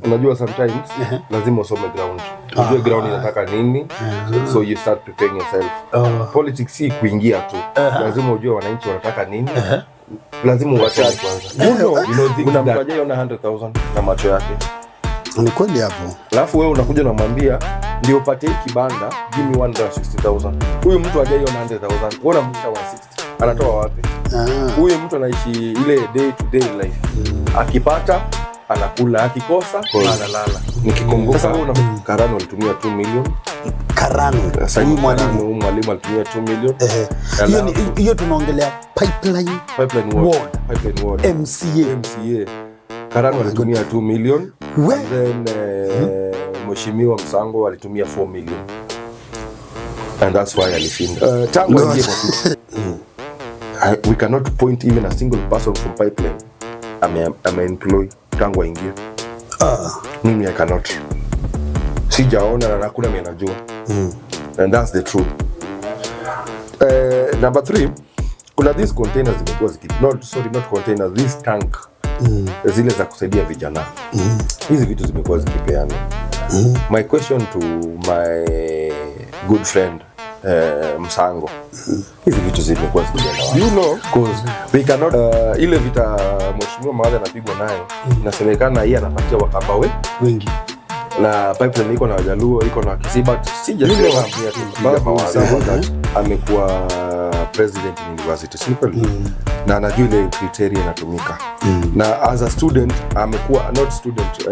Unajua sometimes lazima usome ground. Unajua ground inataka nini? So you start preparing yourself. Politics si kuingia tu. Lazima ujue wananchi wanataka nini. Lazima uwasome kwanza. Kuna mtu ajayeona 100,000 na macho yake. Ni kweli hapo. Alafu wewe unakuja unamwambia ndio upate hii kibanda, give me 160,000. Huyu mtu ajayeona 100,000, wewe unamwita 160. Anatoa wapi? Huyu mtu anaishi ile day to day life. Akipata anakula, akikosa analala. Nikikumbuka sasa wewe Karano alitumia 2 million. Karano. Huyu mwalimu alitumia 2 million. Hiyo tunaongelea pipeline ward. MCA. Karano alitumia 2 million. Then Mheshimiwa Msango alitumia 4 million. And that's why alishinda. Tangu ingie we cannot point even a single person from pipeline ame-employ tangu ingie. Mimi I cannot. Sijaona na hakuna mimi najua. And that's the truth. Number 3, kuna these containers zimekuwa not containers, this tank. Zile za kusaidia vijana. Hizi vitu zimekuwa zikipeana. My question to my good friend Msango, hizi vitu zimekuwa zikipeana. You know, because we cannot ile vita Mheshimiwa Mawadha anapigwa nayo, inasemekana yeye anapatia Wakamba wengi. Na pipeline iko na Wajaluo, iko na Kisii, but sijasema Mawadha amekuwa president in university simple. Na anajua ile criteria inatumika. Na as a student amekuwa not student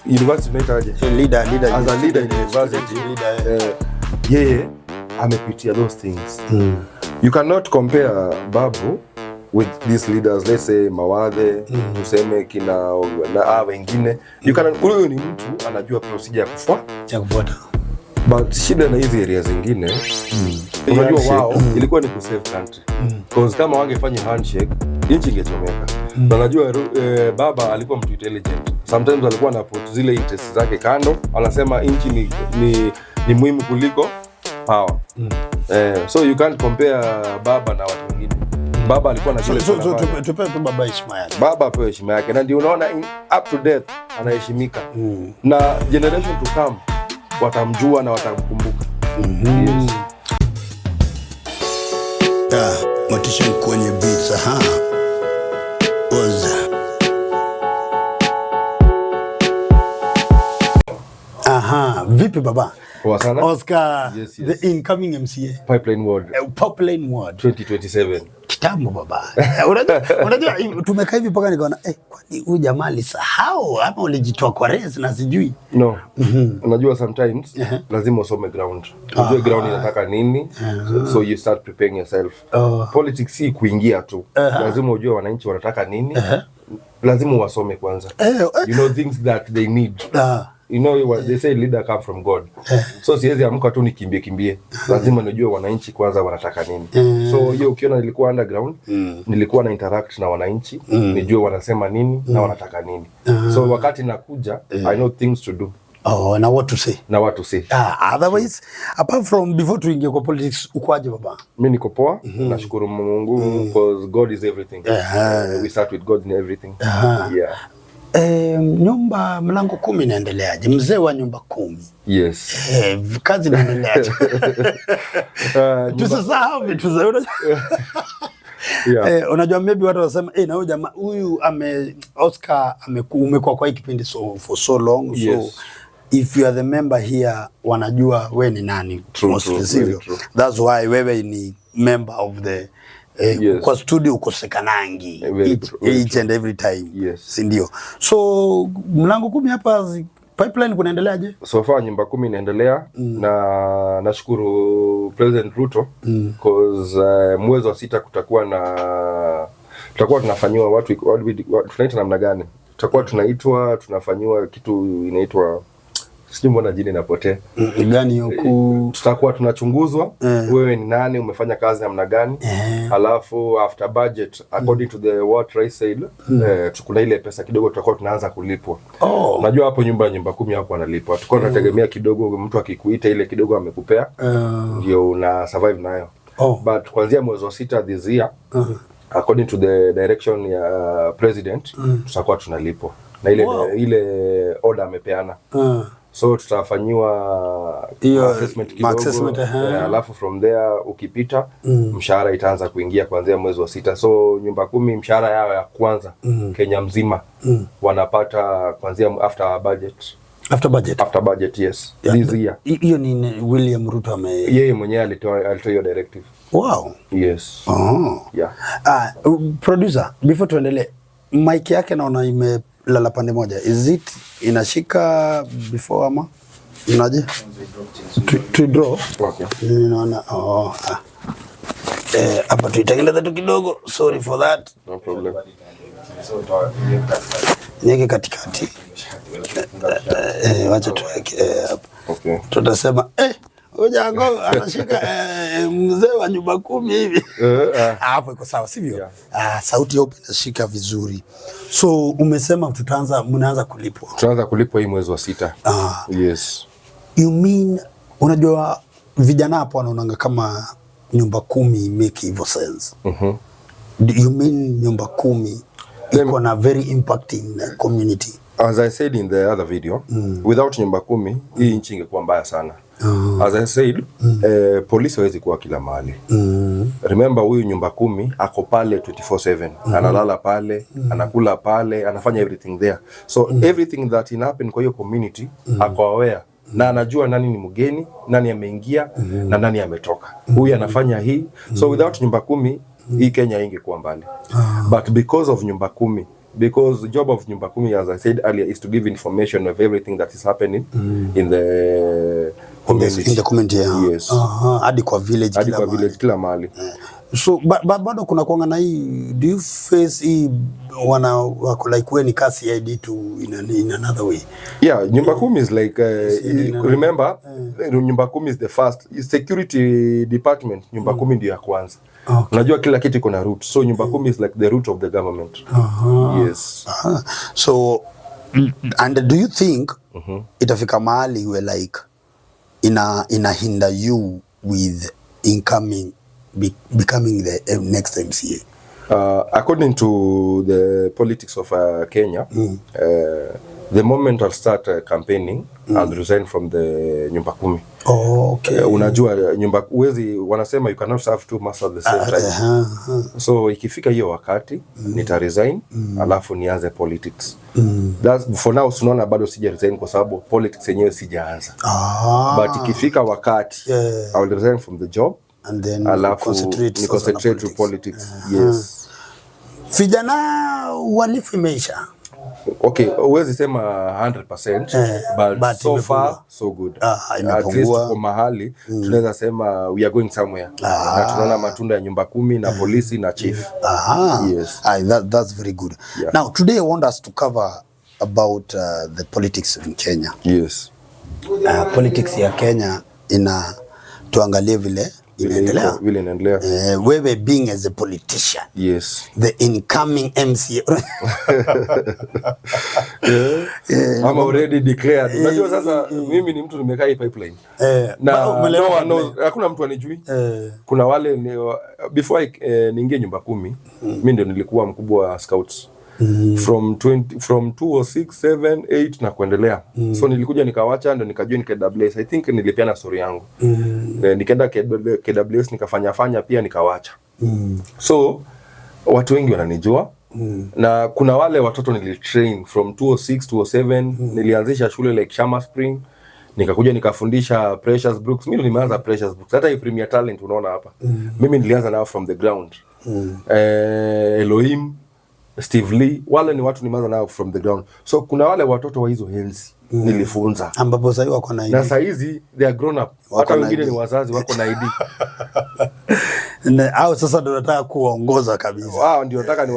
university inaitaje? Leader as a leader in university. Yeye amepitia those things. You cannot compare Babu with these leaders, let's say Mawadhe, tuseme kina na wengine. You can, huyo ni mtu anajua procedure ya kufuata. But shida na hizi area zingine, unajua wao ilikuwa ni kusave country. Because kama wangefanya handshake, nchi ingechomeka. Unajua Baba alikuwa mtu intelligent. Sometimes alikuwa anaput zile interests zake kando, anasema nchi ni muhimu kuliko power. So you can't compare Baba na watu wengine. Baba alikuwa na kile tupe Baba heshima yake. Baba apewe heshima yake. Na ndio unaona up to death anaheshimika. Na generation to come watamjua na watamkumbuka. Yes. Motisha kwenye beats Oza. Vipi baba? Poa sana. Oscar, yes. The incoming MCA. Pipeline Ward. Pipeline Ward 2027. Kitambo baba. Unajua tumekaa hivi paka nikaona kwani huyu jamaa alisahau ama ulijitoa kwa race na sijui. No. Unajua sometimes lazima usome ground. Unajua ground inataka nini? So you start preparing yourself. Politics si kuingia tu. Lazima ujue wananchi wanataka nini. Lazima wasome kwanza. You know things that they need. You know what they say, leader come from God. So siwezi amka tu nikimbie. Lazima nijue wananchi kwanza wanataka nini. So hiyo ukiona nilikuwa underground, nilikuwa na interact na wananchi, nijue wanasema nini na wanataka nini. So wakati nakuja, I know things to do. Na what to say. Otherwise, apart from before tuingie kwa politics, ukoaje baba? Mimi niko poa, nashukuru Mungu because God is everything. We start with God in everything. Yeah. Nyumba mlango 10 inaendeleaje? Mzee wa nyumba 10. Yes. Kazi inaendeleaje? Tusisahau vitu za unajua maybe watu wasema na huyu jamaa huyu Oscar umekuwa kwa hii kipindi for so long. Yes. So if you are the member here wanajua we ni nani. True. That's why wewe ni member of the yes. Kwa studio ukosekanangi each and every time. Yes. Si ndio? So mlango 10 hapa pipeline kunaendeleaje? So far nyumba 10 inaendelea na nashukuru President Ruto because mwezi wa 6 tutakuwa tunafanywa watu tunaita namna gani? Tutakuwa tunafanywa kitu inaitwa sijui mbona jina inapotea. Gani huku tutakuwa tunachunguzwa wewe ni nani, umefanya kazi namna gani. Alafu after budget according to the what Rais said tukuna ile pesa kidogo tutakuwa tunaanza kulipwa. Unajua hapo nyumba 10 hapo analipwa. Tutakuwa tunategemea kidogo mtu akikuita ile kidogo amekupea ndio una survive nayo. But kuanzia mwezi wa 6 this year according to the direction ya president tutakuwa tunalipwa. na ile order amepeana. So tutafanyiwa assessment kidogo, alafu from there ukipita mshahara itaanza kuingia kuanzia mwezi wa 6. So nyumba 10 mshahara yao ya kwanza Kenya mzima wanapata kuanzia after budget, yes. This year. Hiyo ni William Ruto yeye mwenyewe alitoa hiyo directive. Wow. Yes. Yeah. Producer, before tuendelee, mic yake naona imelala pande moja. Is it inashika before ama unaje? To draw. Okay. Naona hapa tuitengeneza tu kidogo. Sorry for that. No problem. Niweke katikati. Wacha tuweke hapa. Okay. Tutasema Ojango anashika mzee wa nyumba 10 hivi. Hapo iko sawa, sivyo? Yeah. Sauti yako inashika vizuri. So umesema mnaanza kulipwa. Tunaanza kulipwa hii mwezi wa 6. Yes. You mean unajua vijana hapo wanaonanga kama nyumba 10 make hivyo sense. Do you mean nyumba 10 iko na very impact in the community? As I said in the other video, without nyumba 10 hii nchi ingekuwa mbaya sana. As I said, polisi hawezi kuwa kila mahali. Remember huyu nyumba 10 ako pale 24/7. Analala pale, anakula pale, anafanya everything there. So everything that happen kwa hiyo community ako aware. Na anajua nani ni mgeni, nani ameingia na nani ametoka. Huyu anafanya hii. So without nyumba 10 hii Kenya ingekuwa mbali. But because of nyumba 10, because the job of nyumba 10, as I said earlier, is to give information of everything that is happening in the community. In the community, yeah. Yes. Hadi kwa village kila mahali. So bado kuna kuanga na hii, do you face hii wako like when ni kasi ID to in another way? Yeah, nyumba 10 is like remember nyumba 10 is the first security department. Nyumba 10 ndio ya kwanza. Unajua kila kitu iko na root. So nyumba 10 is like the root of the government. Yes. So and do you think itafika mahali we like ina hinder you with becoming the next MCA? According to the politics of Kenya, the moment I'll start campaigning, I'll resign from the nyumba 10. Okay. Unajua nyumba uwezi, wanasema you cannot serve two masters at the same time. So ikifika hiyo wakati nita resign alafu nianze politics. That's for now. Tunaona bado sija resign kwa sababu politics yenyewe sijaanza. But ikifika wakati I will resign from the job and then concentrate to politics. Yes. Vijana walifu imeisha. Okay, uwezi sema 100%, but so far so good. At least kwa mahali tunaweza sema we are going somewhere. Na tunaona matunda ya nyumba 10 na polisi na chief. Yes. That's very good. Yeah. Now today I want us to cover about the politics in Kenya. Yes. Politics ya Kenya tuangalie vile inaendelea. Wewe being as a politician. Yes. The incoming MCA. I'm already declared. Unajua sasa mimi ni mtu nimekaa hii pipeline. Na hakuna mtu anijui. Kuna wale before niingie nyumba 10, mimi ndio nilikuwa mkubwa wa scouts. From 2006, 7, 8 na kuendelea. So nilikuja nikawacha ndio nikajoin KWS. I think nilipeana story yangu. Nikaenda KWS nikafanya pia nikawacha. So watu wengi wananijua. Na kuna wale watoto nilitrain from 2006 to 2007. Nilianzisha shule like Shama Spring. Nikakuja nikafundisha Precious Brooks. Mimi nimeanza Precious Brooks. Hata hii Premier Talent unaona hapa. Mimi nilianza nao from the ground. Elohim, Steve Lee, wale ni watu nimeanza nao from the ground. So kuna wale watoto wa hizo enzi nilifunza. Ambapo sasa wako na ID. Na sasa hizi they are grown up. Hata wengine ni wazazi wako na ID. Au sasa ndio nataka kuongoza kabisa. Wao ndio nataka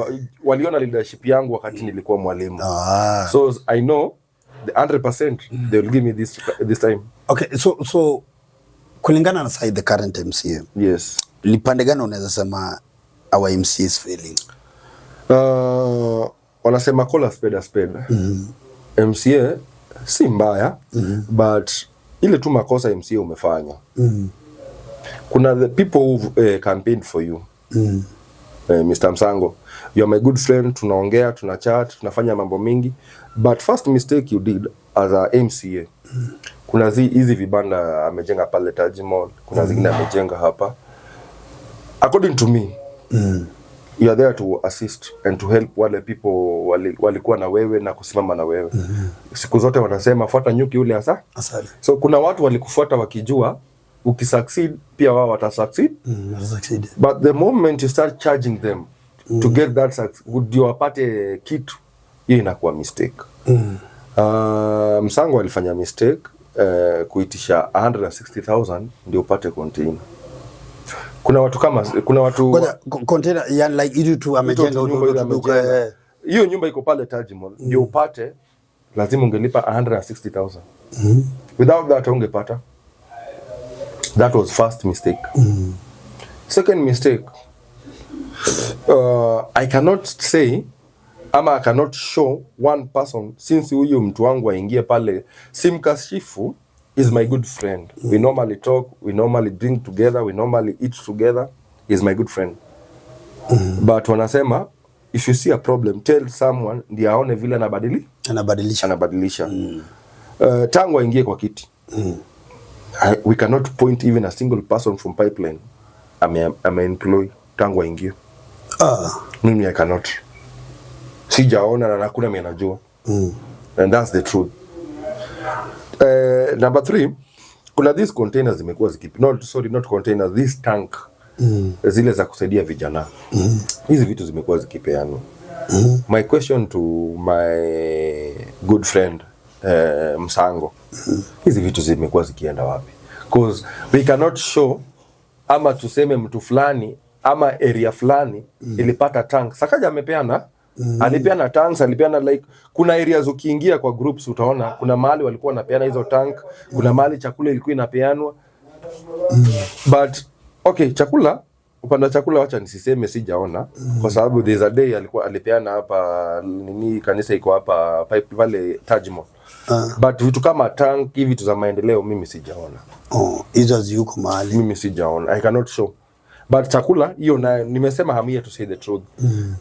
waliona leadership yangu wakati nilikuwa mwalimu. So I know the 100% they will give me this time. Okay, so kulingana na side the current MCA. Yes. Lipande gani unaweza sema our MCA is failing? Wanasema call a spade. MCA si mbaya, but ile tu makosa MCA umefanya. Kuna the people who campaigned for you. Mr. Msango, you're my good friend, tunaongea, tunachat, tunafanya mambo mingi, but first mistake you did as a MCA. Kuna hizi vibanda amejenga pale Taj Mall, kuna zingine amejenga hapa. According to me, you are there to assist and to help wale people walikuwa na wewe na kusimama na wewe. Siku zote wanasema fuata nyuki ule asali. So kuna watu walikufuata wakijua ukisucceed pia wao watasucceed. But the moment you start charging them to get that success, would you apate kitu, hiyo inakuwa mistake. Msango alifanya mistake kuitisha 160,000 ndio upate container. Kuna watu container yani like ili tu amejenga duka. Hiyo nyumba iko pale Taj Mall ndio upate, lazima ungelipa 160,000. Without that ungepata. That was first mistake. Second mistake, I cannot say ama I cannot show one person since huyu mtu wangu aingie pale simkashifu is my good friend. We normally talk, we normally drink together, we normally eat together. Is my good friend. But wanasema if you see a problem, tell someone ndio aone vile anabadilisha. Tangu aingie kwa kiti. We cannot point even a single person from Pipeline ame-employ tangu aingie. Mimi I cannot. Sijaona na hakuna mimi anajua. And that's the truth. Number 3, kuna these containers zimekuwa not containers, this tank. Zile za kusaidia vijana. Hizi vitu zimekuwa zikipeanwa. My question to my good friend Msango, hizi vitu zimekuwa zikienda wapi? Because we cannot show ama tuseme mtu fulani ama area fulani ilipata tank. Sakaja amepeana, alipeana tanks, alipeana like kuna areas ukiingia kwa groups utaona kuna mahali walikuwa wanapeana hizo tank, kuna mahali chakula ilikuwa inapeanwa. But okay, chakula, upande chakula wacha nisiseme sijaona kwa sababu there's a day alikuwa alipeana hapa nini kanisa iko hapa Pipe Valley Taj Mall. But vitu kama tank hivi vitu za maendeleo mimi sijaona. Hizo ziko mahali. Mimi sijaona. I cannot show. But chakula hiyo na nimesema I'm here to say the truth.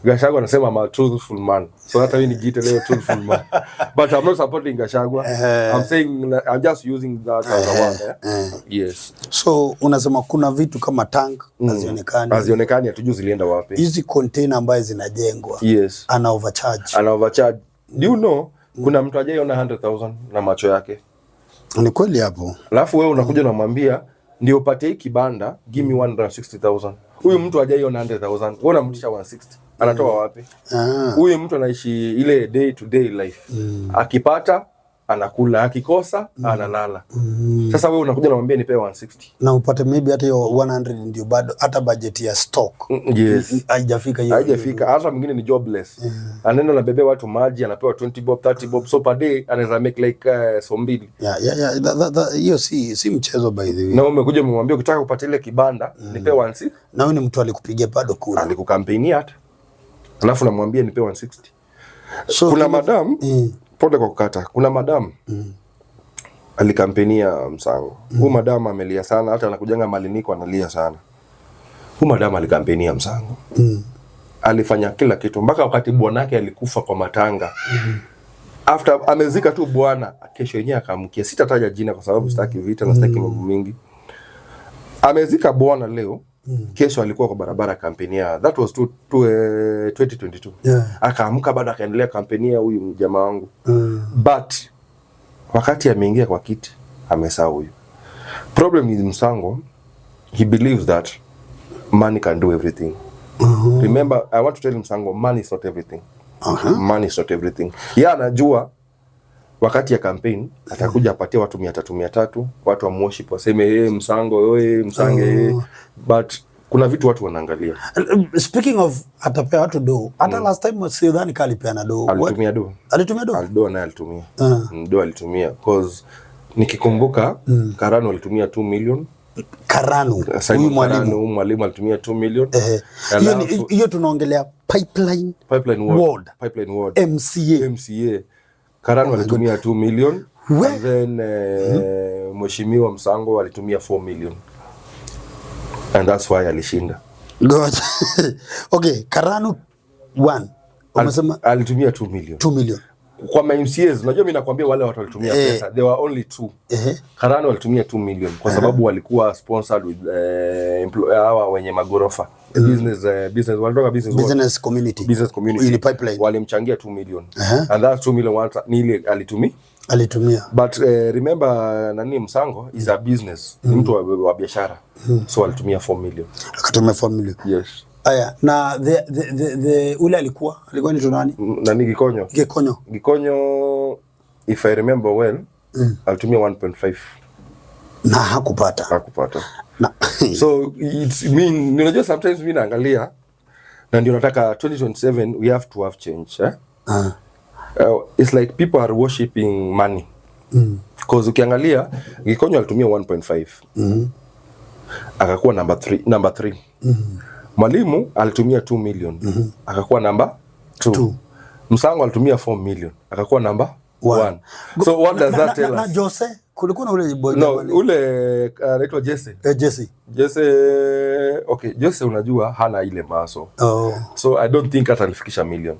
Gachagua anasema I'm a truthful man. So hata mimi nijiite leo truthful man. But I'm not supporting Gachagua. I'm saying I'm just using that as a word. Yes. So unasema kuna vitu kama tank hazionekani hatujui zilienda wapi. Hizi container ambazo zinajengwa. Yes. Ana overcharge. Do you know kuna mtu ajaiona 100,000 na macho yake? Ni kweli hapo. Alafu wewe unakuja na mwambia ndio upate hiki kibanda, give me 160,000. Huyu mtu hajaiona 100,000. Wewe unamtisha 160. Anatoa wapi? Huyu mtu anaishi ile day to day life. Akipata anakula, akikosa analala. Sasa wewe unakuja na mwambia nipe 160. Na upate maybe hata hiyo 100 ndio bado hata budget ya stock. Yes. Haijafika hiyo. Haijafika. Hata mwingine ni jobless. Anaenda na bebe watu maji, anapewa 20 bob, 30 bob, so per day anaweza make like so mbili. Hiyo si mchezo by the way. Na umekuja umemwambia ukitaka kupata ile kibanda, nipe 160. Na wewe ni mtu alikupigia bado kura. Alikukampenia hata. Alafu namwambia nipe 160. So kuna madam pole kwa kukata. Kuna madam alikampenia Msango. Huyu madam amelia sana, hata anakujanga Maliniko analia sana. Huyu madam alikampenia Msango. Alifanya kila kitu mpaka wakati bwanake alikufa kwa matanga. After amezika tu bwana, kesho yenyewe akamkia. Sitataja jina kwa sababu sitaki vita na sitaki mambo mingi. Amezika bwana leo. Kesho alikuwa kwa barabara kampenia. That was 2022. Akaamka bado akaendelea kampenia huyu jamaa wangu. But wakati ameingia kwa kiti amesahau huyu. Problem is Msango, he believes that money can do everything. Remember, I want to tell Msango, money is not everything. Money is not everything. Yeye anajua wakati ya campaign atakuja apatie watu 300 watu wa worship waseme Msango Msange. But kuna vitu watu wanaangalia. Speaking of atapea watu do, hata last time sidhani kalipeana do. Alitumia do. Do naye alitumia. Do alitumia cause nikikumbuka Karano alitumia 2 million. Karano huyu mwalimu alitumia 2 million. Hiyo tunaongelea Pipeline Ward. MCA. Karano alitumia 2 million. And then Mheshimiwa Msango alitumia 4 million. And that's why alishinda. God. Okay, Karanu 1. Umesema alitumia 2 million. 2 million. Kwa MCAs, unajua mimi nakwambia wale watu walitumia pesa, there were only 2. Karanu walitumia 2 million kwa sababu walikuwa sponsored with hawa wenye magorofa. Business walitoka business community. Business community. In pipeline. Walimchangia 2 million. And that 2 million ni ile alitumia. But remember nani Msango is a business. Ni mtu wa biashara. So alitumia 4 million. Akatumia 4 million. Yes. Aya, na the ule alikuwa ni nani? Nani Gikonyo, if I remember well, alitumia 1.5. Na hakupata. Na. So it's mean, unajua sometimes mimi naangalia na ndio nataka 2027 we have to have change, it's like people are worshiping money. Because ukiangalia Gikonyo alitumia 1.5. Akakuwa number 3. Mwalimu alitumia 2 million. Akakuwa number 2. Msango alitumia 4 million. Akakuwa number 1. So what does that tell us? Na Jose, kulikuwa na ule boy. No, ule anaitwa Jesse. Okay, Jesse unajua hana ile maso. So I don't think atalifikisha million.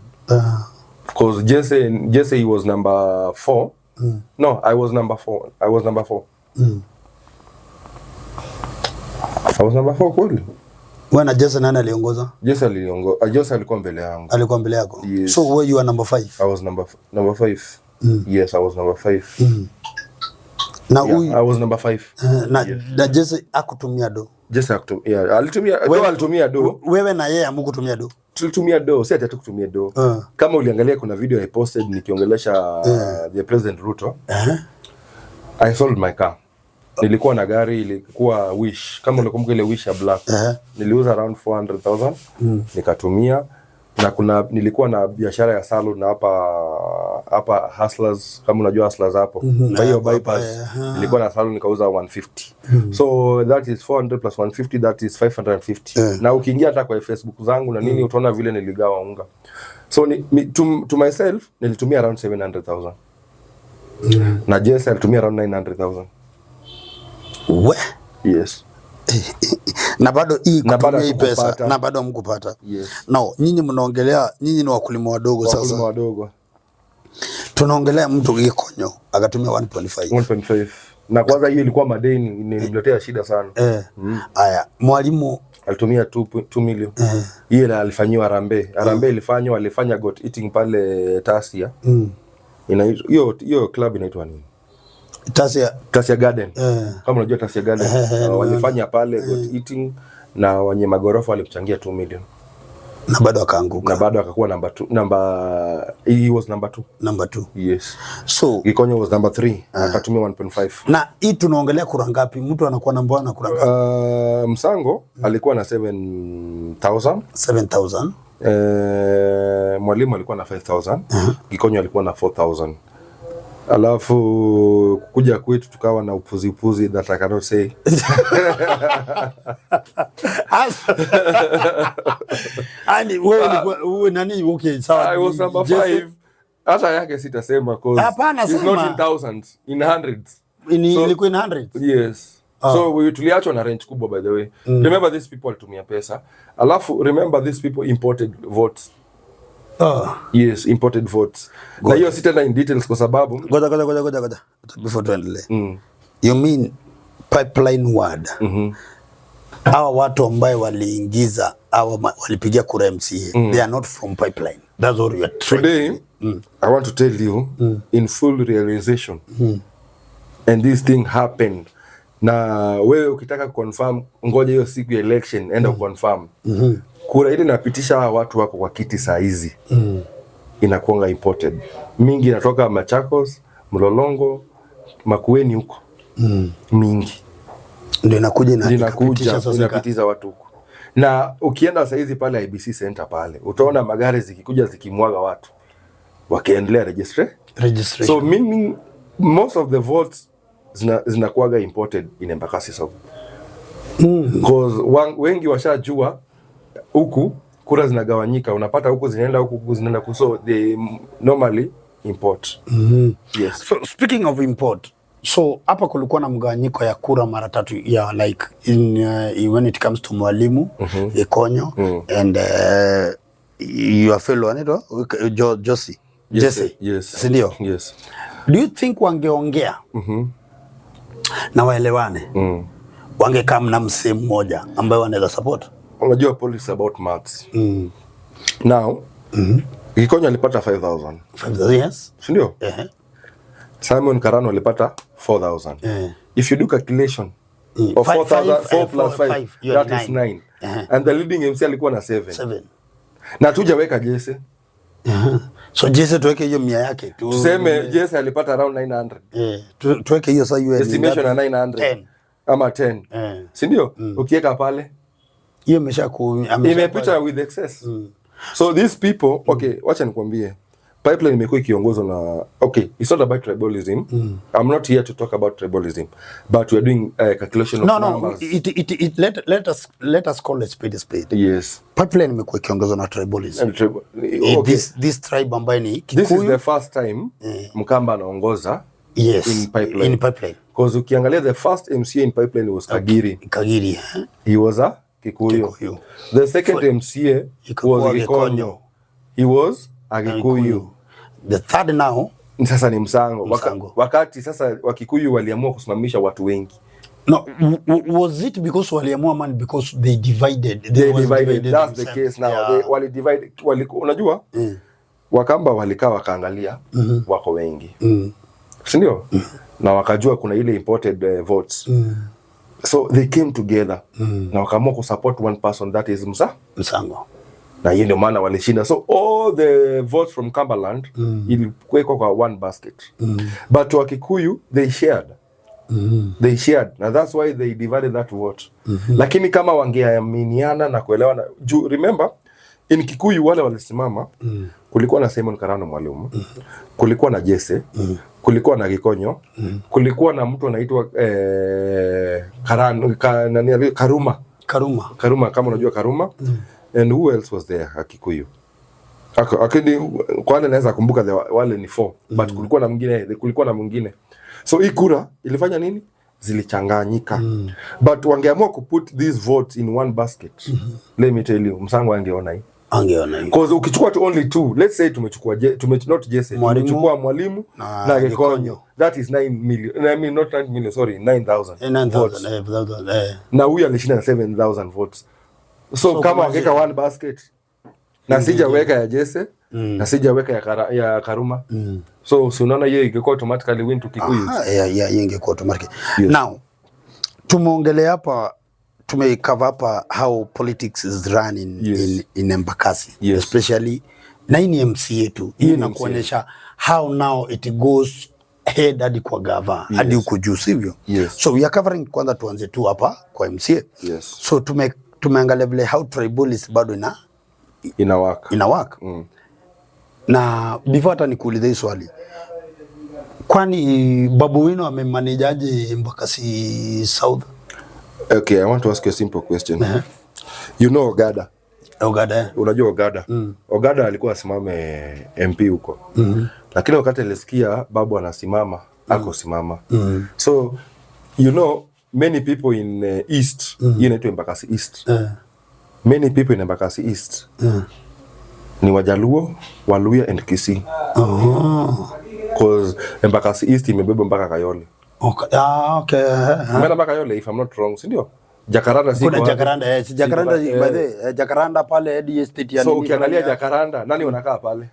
Because Jesse he was number 4. No, I was number 4. I was number 4 kweli. Wana Jesse nani aliongoza? Jesse alikuwa mbele yangu. Alikuwa mbele yako. Yes. So were you are number 5? I was number 5. Yes, I was number 5. Na huyu I was number 5. Na Jesse akutumia do. Jesse akutumia. Alitumia do. Wewe na yeye amukutumia do. Tulitumia do, si ati kutumia do. Kama uliangalia kuna video I posted nikiongelesha the President Ruto. I sold my car. Nilikuwa na gari ilikuwa Wish. Kama unakumbuka ile Wish ya black. Niliuza around 400,000. Nikatumia na nilikuwa na biashara ya salon hapa Hustlers, kama unajua Hustlers hapo. Kwa hiyo bypass nilikuwa na salon nikauza 150. So that is 400 plus 150, that is 550. Na ukiingia hata kwa Facebook zangu na nini utaona vile niligawa unga. So to myself nilitumia around 700,000. Na Jesse alitumia around 900,000. Yes. Na bado kutumia pesa na bado mkupata. Yes. No, nyinyi mnaongelea nyinyi ni wakulima wadogo sasa. Wakulima wadogo. Tunaongelea mtu Gikonyo akatumia 1.5. Na kwanza hiyo ilikuwa madeni, nililetea shida sana. Aya, mwalimu alitumia 2 million. Hiyo alifanyiwa Harambee ilifanywa, alifanya got eating pale Tasia. Hiyo club inaitwa nini? Tasia Garden. Kama unajua Tasia Garden, walifanya pale got eating na wenye magorofa walimchangia 2 million. Na bado akaanguka. Na bado akakuwa number 2. He was number 2. Number 2. Yes. So Gikonyo was number 3. Akatumia 1.5. Na hii tunaongelea kura ngapi? Mtu anakuwa namba 1 na kura ngapi? Msango alikuwa na 7,000. 7,000. Mwalimu alikuwa na 5,000. Gikonyo alikuwa na 4,000. Alafu kuja kwetu tukawa na upuzi that I cannot say. Ani wewe nani? Okay, sawa. I was number 5. Hata yake sitasema cause it's not in thousands, in hundreds. Ilikuwa in hundreds. Yes. So tuliachwa na range kubwa by the way. Remember these people walitumia pesa. Alafu remember these people imported votes. Yes, imported votes. Na hiyo sitenda in details kwa sababu Goja. Before tuendelee. You mean pipeline ward? Hawa watu ambao waliingiza walipigia kura MCA, they are not from pipeline. That's all you are today. I want to tell you in full realization. And this thing happened. Na wewe ukitaka confirm, ngoja hiyo siku ya election enda confirm. Kura ile inapitisha watu wako kwa kiti saa hizi. Inakuanga imported. Mingi inatoka Machakos, Mlolongo, Makueni huko. Mingi ndio inakuja inapitiza watu huko. Na ukienda saa hizi pale IBC Center pale, utaona magari zikikuja zikimwaga watu wakiendelea registration. So meaning most of the votes zinakuaga imported in Embakasi South. Because wengi washajua huku kura zinagawanyika, unapata huku zinaenda huku zinaenda, so they normally import. Yes. So speaking of import, So hapa kulikuwa na mgawanyiko ya kura mara 3 ya like when it comes to Mwalimu, Gikonyo and your fellow anaitwa Jesse. Yes. Si ndio? Yes. Do you think wangeongea na waelewane? Wangekaa na msee mmoja ambaye wanaweza support? Unajua policy about maths. Now, Gikonyo alipata 5,000. 5,000, yes. Si ndio? Simon Karano alipata 4,000. If you do calculation of 4,000, 4 plus 5, that is 9. And the leading MC alikuwa na 7. Na tujaweka Jesse. So Jesse tuweke hiyo 100 yake. Tuseme Jesse alipata around 900. Tuweke hiyo sasa hiyo estimation ya 900. Ama 10. Si ndio? Ukiweka pale hiyo imepita with excess. So these people, okay, wacha nikwambie. Pipeline imekuwa ikiongozwa na, okay, it's not about tribalism. I'm not here to talk about tribalism, but we are doing calculation of numbers. Let us call a spade a spade. Yes. Pipeline imekuwa ikiongozwa na tribalism. Okay. This tribe ambayo ni Kikuyu. This is the first time Mkamba anaongoza in Pipeline. In Pipeline. Because ukiangalia the first MCA in Pipeline was Kagiri. Kagiri. He was a Kikuyu. The second MCA was Gikonyo. He was a Kikuyu. The third now sasa ni Msango. Wakati sasa Wakikuyu waliamua kusimamisha watu wengi. No, was it because waliamua man because they divided? They divided. That's the case now. Yeah. They wali divide. Unajua? Wakamba walikaa wakaangalia wako wengi. Si ndio? Na wakajua kuna ile imported votes. So they came together. Na wakaamua kusupport one person, that is Msango. Na hiyo ndio maana walishinda. So all the votes from Cumberland ilikuwa kwa one basket. But Wakikuyu they shared. They shared. And that's why they divided that vote. Lakini kama wangeaminiana na kuelewana, remember in Kikuyu wale walisimama, kulikuwa na Simon Karano Mwalimu, kulikuwa na Jesse, kulikuwa na Gikonyo, kulikuwa na mtu anaitwa Karuma kama unajua Karuma. And who else was there Kikuyu? Akini kwani naweza kumbuka wale ni 4, but kulikuwa na mwingine. So hii kura ilifanya nini? Zilichanganyika. But wangeamua kuput these votes in one basket. Let me tell you, Msango angeona hii. Because ukichukua tu only 2, let's say tumechukua not Jesse, tumechukua Mwalimu na Gikonyo. That is 9 million. I mean not 9 million, sorry, 9,000 votes. Na huyu alishinda 7,000 votes. So kama wangeka one basket na sijaweka ya Jesse na sijaweka ya Karuma. So unaona hiyo ingekuwa automatically win to Kikuyu. Yeah, ingekuwa automatic. Yes. Now tumeongelea hapa, tumecover hapa how politics is run in Embakasi, especially na hii MCA tu. Hii inakuonyesha how now it goes head hadi kwa gava hadi huko juu, sivyo? So we are covering, kwanza tuanze tu hapa kwa MCA. So tumeangalia vile how tribalism bado inawaka. Na before hata nikuulize hii swali, kwani Babu Wino amemanageaje Embakasi South? Okay, I want to ask you a simple question. You know Ogada? Unajua Ogada? Ogada alikuwa asimame MP huko. Lakini wakati alisikia Babu anasimama, hakusimama. So you know many people in East, inaitwa Embakasi East. Many people in Embakasi East ni Wajaluo, Waluya and Kisii. Because Embakasi East imebeba mpaka Kayole. Okay. Mbona mpaka Kayole if I'm not wrong, si ndio? Jacaranda kuna Jacaranda, Jacaranda pale hadi estate ya. So ukiangalia Jacaranda, nani wanakaa pale?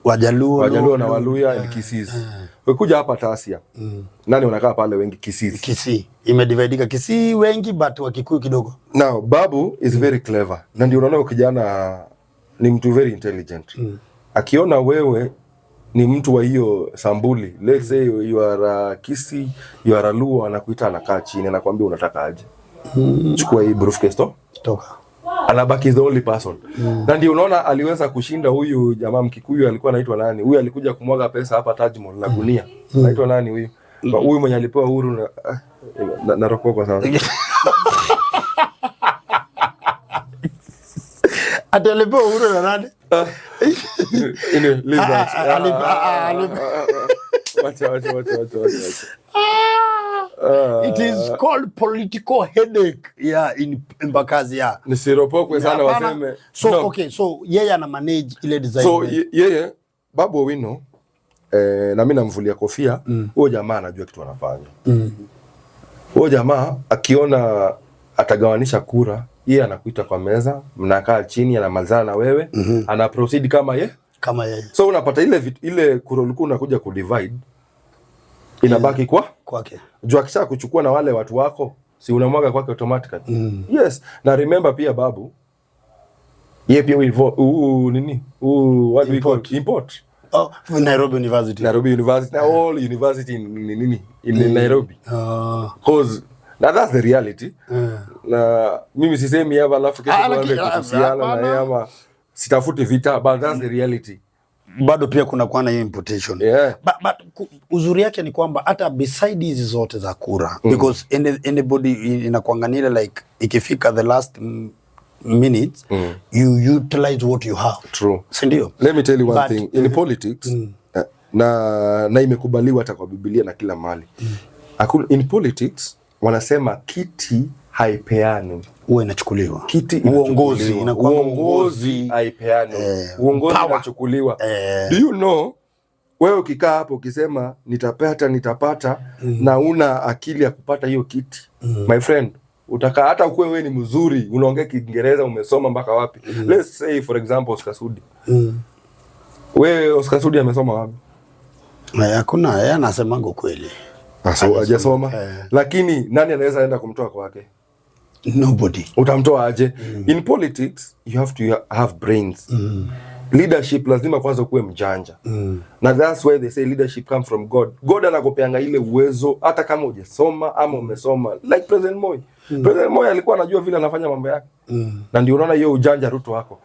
Wajaluo na Waluya and Kisii. Ukikuja hapa Tasia, nani wanakaa pale wengi? Kisii. Imedividika Kisii wengi but Wakikuyu kidogo. Now Babu is very clever. Na ndio unaona ukijana ni mtu very intelligent. Akiona wewe ni mtu wa hiyo sambuli, let's say you are Kisii, you are Luo, anakuita anakaa chini anakuambia unataka aje. Chukua hii briefcase toka. Anabaki the only person. Na ndio unaona aliweza kushinda huyu jamaa Mkikuyu alikuwa anaitwa nani? Huyu alikuja kumwaga pesa hapa Taj Mall na gunia. Anaitwa nani huyu? Huyu mwenye alipewa uhuru na rokoko sana. Atalipewa uhuru na nani? Wacha. It is called political headache. Yeah, in Embakasi, yeah. Nisiropokwe sana waseme. So no. Okay, so yeye ana manage ile design. So yeye Babu Owino na mimi namvulia kofia, huyo jamaa anajua kitu anafanya. Huyo jamaa akiona atagawanisha kura, yeye anakuita kwa meza, mnakaa chini, anamalizana na wewe, ana proceed kama yeye. So unapata ile kura ulikuwa unakuja ku divide inabaki kwake. Juu akisha kuchukua na wale watu wako, si unamwaga kwake automatically. Yes, na remember pia Babu yeye pia what we call import. Oh, Nairobi University. Now all university in Nairobi. Cause now that's the reality. Na mimi sisemi hapa alafu kesho tuanze kuhusiana na yama sitafuti vita, but that's the reality. Bado pia kuna kuwa na hiyo importation. Yeah. But uzuri yake ni kwamba hata beside hizi zote za kura, because anybody inakuanganile like ikifika the last minutes, you utilize what you have. True. Sindio? Let me tell you one thing. In politics, na imekubaliwa hata kwa Biblia na kila mahali. In politics, wanasema kiti haipeani. Uwe inachukuliwa. Kiti uongozi. Uongozi haipeani. Uongozi inachukuliwa. Do you know, wewe ukikaa hapo ukisema nitapata na una akili ya kupata hiyo kiti. My friend, utaka hata ukue wewe ni mzuri, unaongea Kiingereza, umesoma mpaka wapi? Let's say for example Oscar Sudi. Wewe Oscar Sudi amesoma wapi? Hakuna, yeye anasemanga ukweli. So hajasoma. Lakini nani anaweza enda kumtoa kwake? Nobody. Utamtoa aje? In politics you have to have brains. Leadership lazima kwanza kuwe mjanja. Na that's why they say leadership comes from God. God anakupeanga ile uwezo hata kama hujasoma ama umesoma. Like President Moi. President Moi alikuwa anajua vile anafanya mambo yake. Na ndio unaona hiyo ujanja Ruto wako.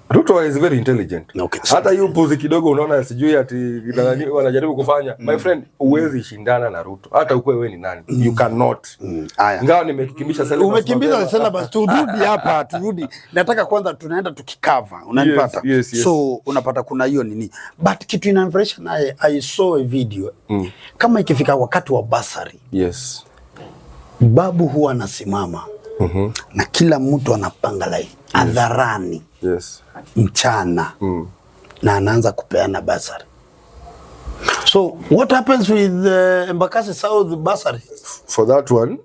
Ruto is very intelligent. Okay. Hata hiyo puzi kidogo unaona sijui ati wanajaribu kufanya. My friend, uwezi shindana na Ruto. Hata ukue wewe ni nani. You cannot. Ngao nimekimbisha syllabus. Umekimbiza syllabus. Turudi hapa, turudi. Nataka kwanza tunaenda tukikava. Unanipata? Yes. So unapata kuna hiyo nini. But kitu inanifurahisha naye, I saw a video. Kama ikifika wakati wa basari. Yes. Babu huwa anasimama. Na kila mtu anapanga line hadharani. Yes. Mchana. Na anaanza kupeana basari. So what happens with the Embakasi South basari? For that one,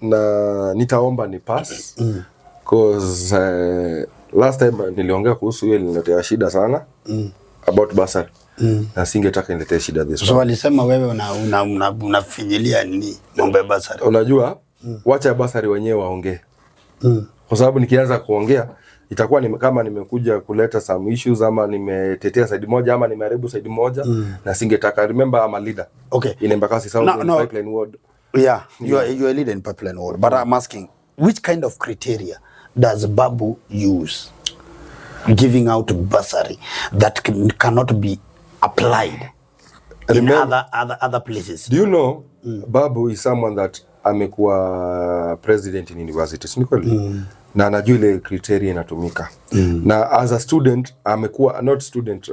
na nitaomba ni pass. Because last time niliongea kuhusu hiyo iliniletea shida sana about basari. Na singetaka niletee shida this. So walisema wewe unafinyilia nini mambo ya basari? Unajua, wacha basari wenyewe waongee. Kwa sababu nikianza kuongea itakuwa kama nimekuja kuleta some issues ama nimetetea side moja ama nimeharibu side moja na singetaka. Remember I'm a leader. Okay. In Embakasi South Pipeline Ward. Yeah, you are a leader in Pipeline Ward. But I'm asking, which kind of criteria does Babu use giving out bursary that cannot be applied in other places? Do you know Babu is someone that amekuwa president in university, si kweli? Na anajua ile criteria inatumika. Na as a student amekuwa not student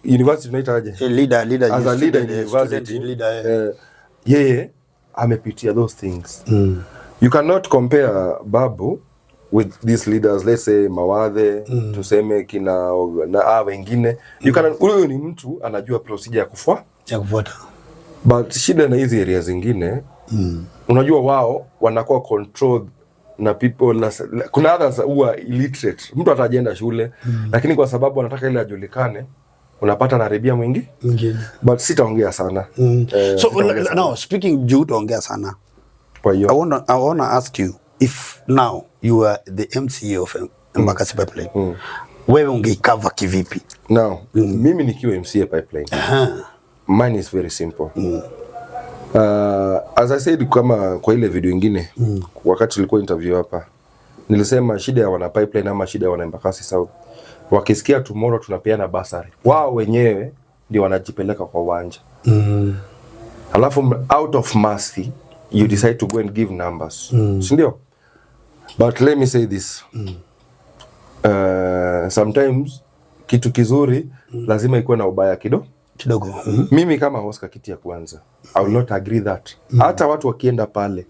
university tunaitaje? Leader as a leader in university. Yeye amepitia those things. You cannot compare Babu with these leaders, let's say Mawadhe, tuseme kina na wengine. You can huyo ni mtu anajua procedure ya kufuata. But shida na hizi areas zingine unajua wao wanakuwa controlled na people kuna others who are illiterate. Mtu atajenda shule lakini kwa sababu anataka ile ajulikane unapata naribia mwingine. But sitaongea sana. Now speaking Jude ongea sana. Kwa hiyo I wanna ask you, if now you are the MCA of Embakasi Pipeline, wewe ungeikava kivipi? Now mimi nikiwa MCA Pipeline, mine is very simple. As I said, kama kwa ile video nyingine wakati tulikuwa interview hapa nilisema shida ya wana pipeline ama shida ya wana Embakasi South, wakisikia tomorrow tunapeana basari, wao wenyewe ndio wanajipeleka kwa uwanja. Alafu out of mercy you decide to go and give numbers. Si ndio? But let me say this. Sometimes kitu kizuri lazima ikuwe na ubaya kidogo. Mimi kama Oscar kiti ya kwanza, I will not agree that. Hata watu wakienda pale,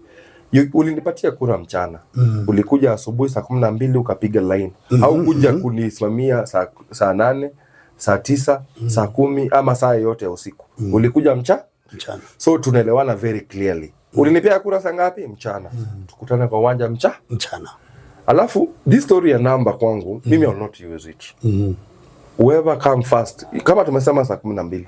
ulinipatia kura mchana. Ulikuja asubuhi saa 12 ukapiga line. Au kuja kunisimamia saa 8, saa 9, saa 10 ama saa yote ya usiku. Ulikuja mchana. So tunaelewana very clearly. Ulinipea kura saa ngapi? Mchana. Tukutane kwa uwanja mchana. Alafu this story ya namba kwangu, mimi I will not use it. Whoever come first. Kama tumesema saa 12.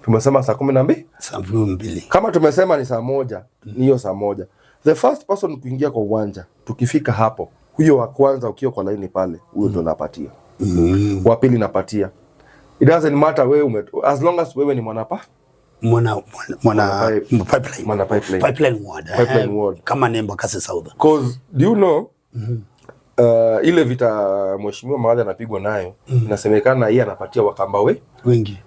Tumesema saa 12? Saa 12. Kama tumesema ni saa 1, ni hiyo saa 1. The first person kuingia kwa uwanja, tukifika hapo, huyo wa kwanza ukiwa kwa line pale, huyo ndo napatia. Wa pili napatia. It doesn't matter wewe as long as wewe ni mwana pipeline ward. Kama ni Embakasi South. Cause do you know ile vita mheshimiwa Mawadha anapigwa nayo, inasemekana yeye anapatia Wakamba wengi.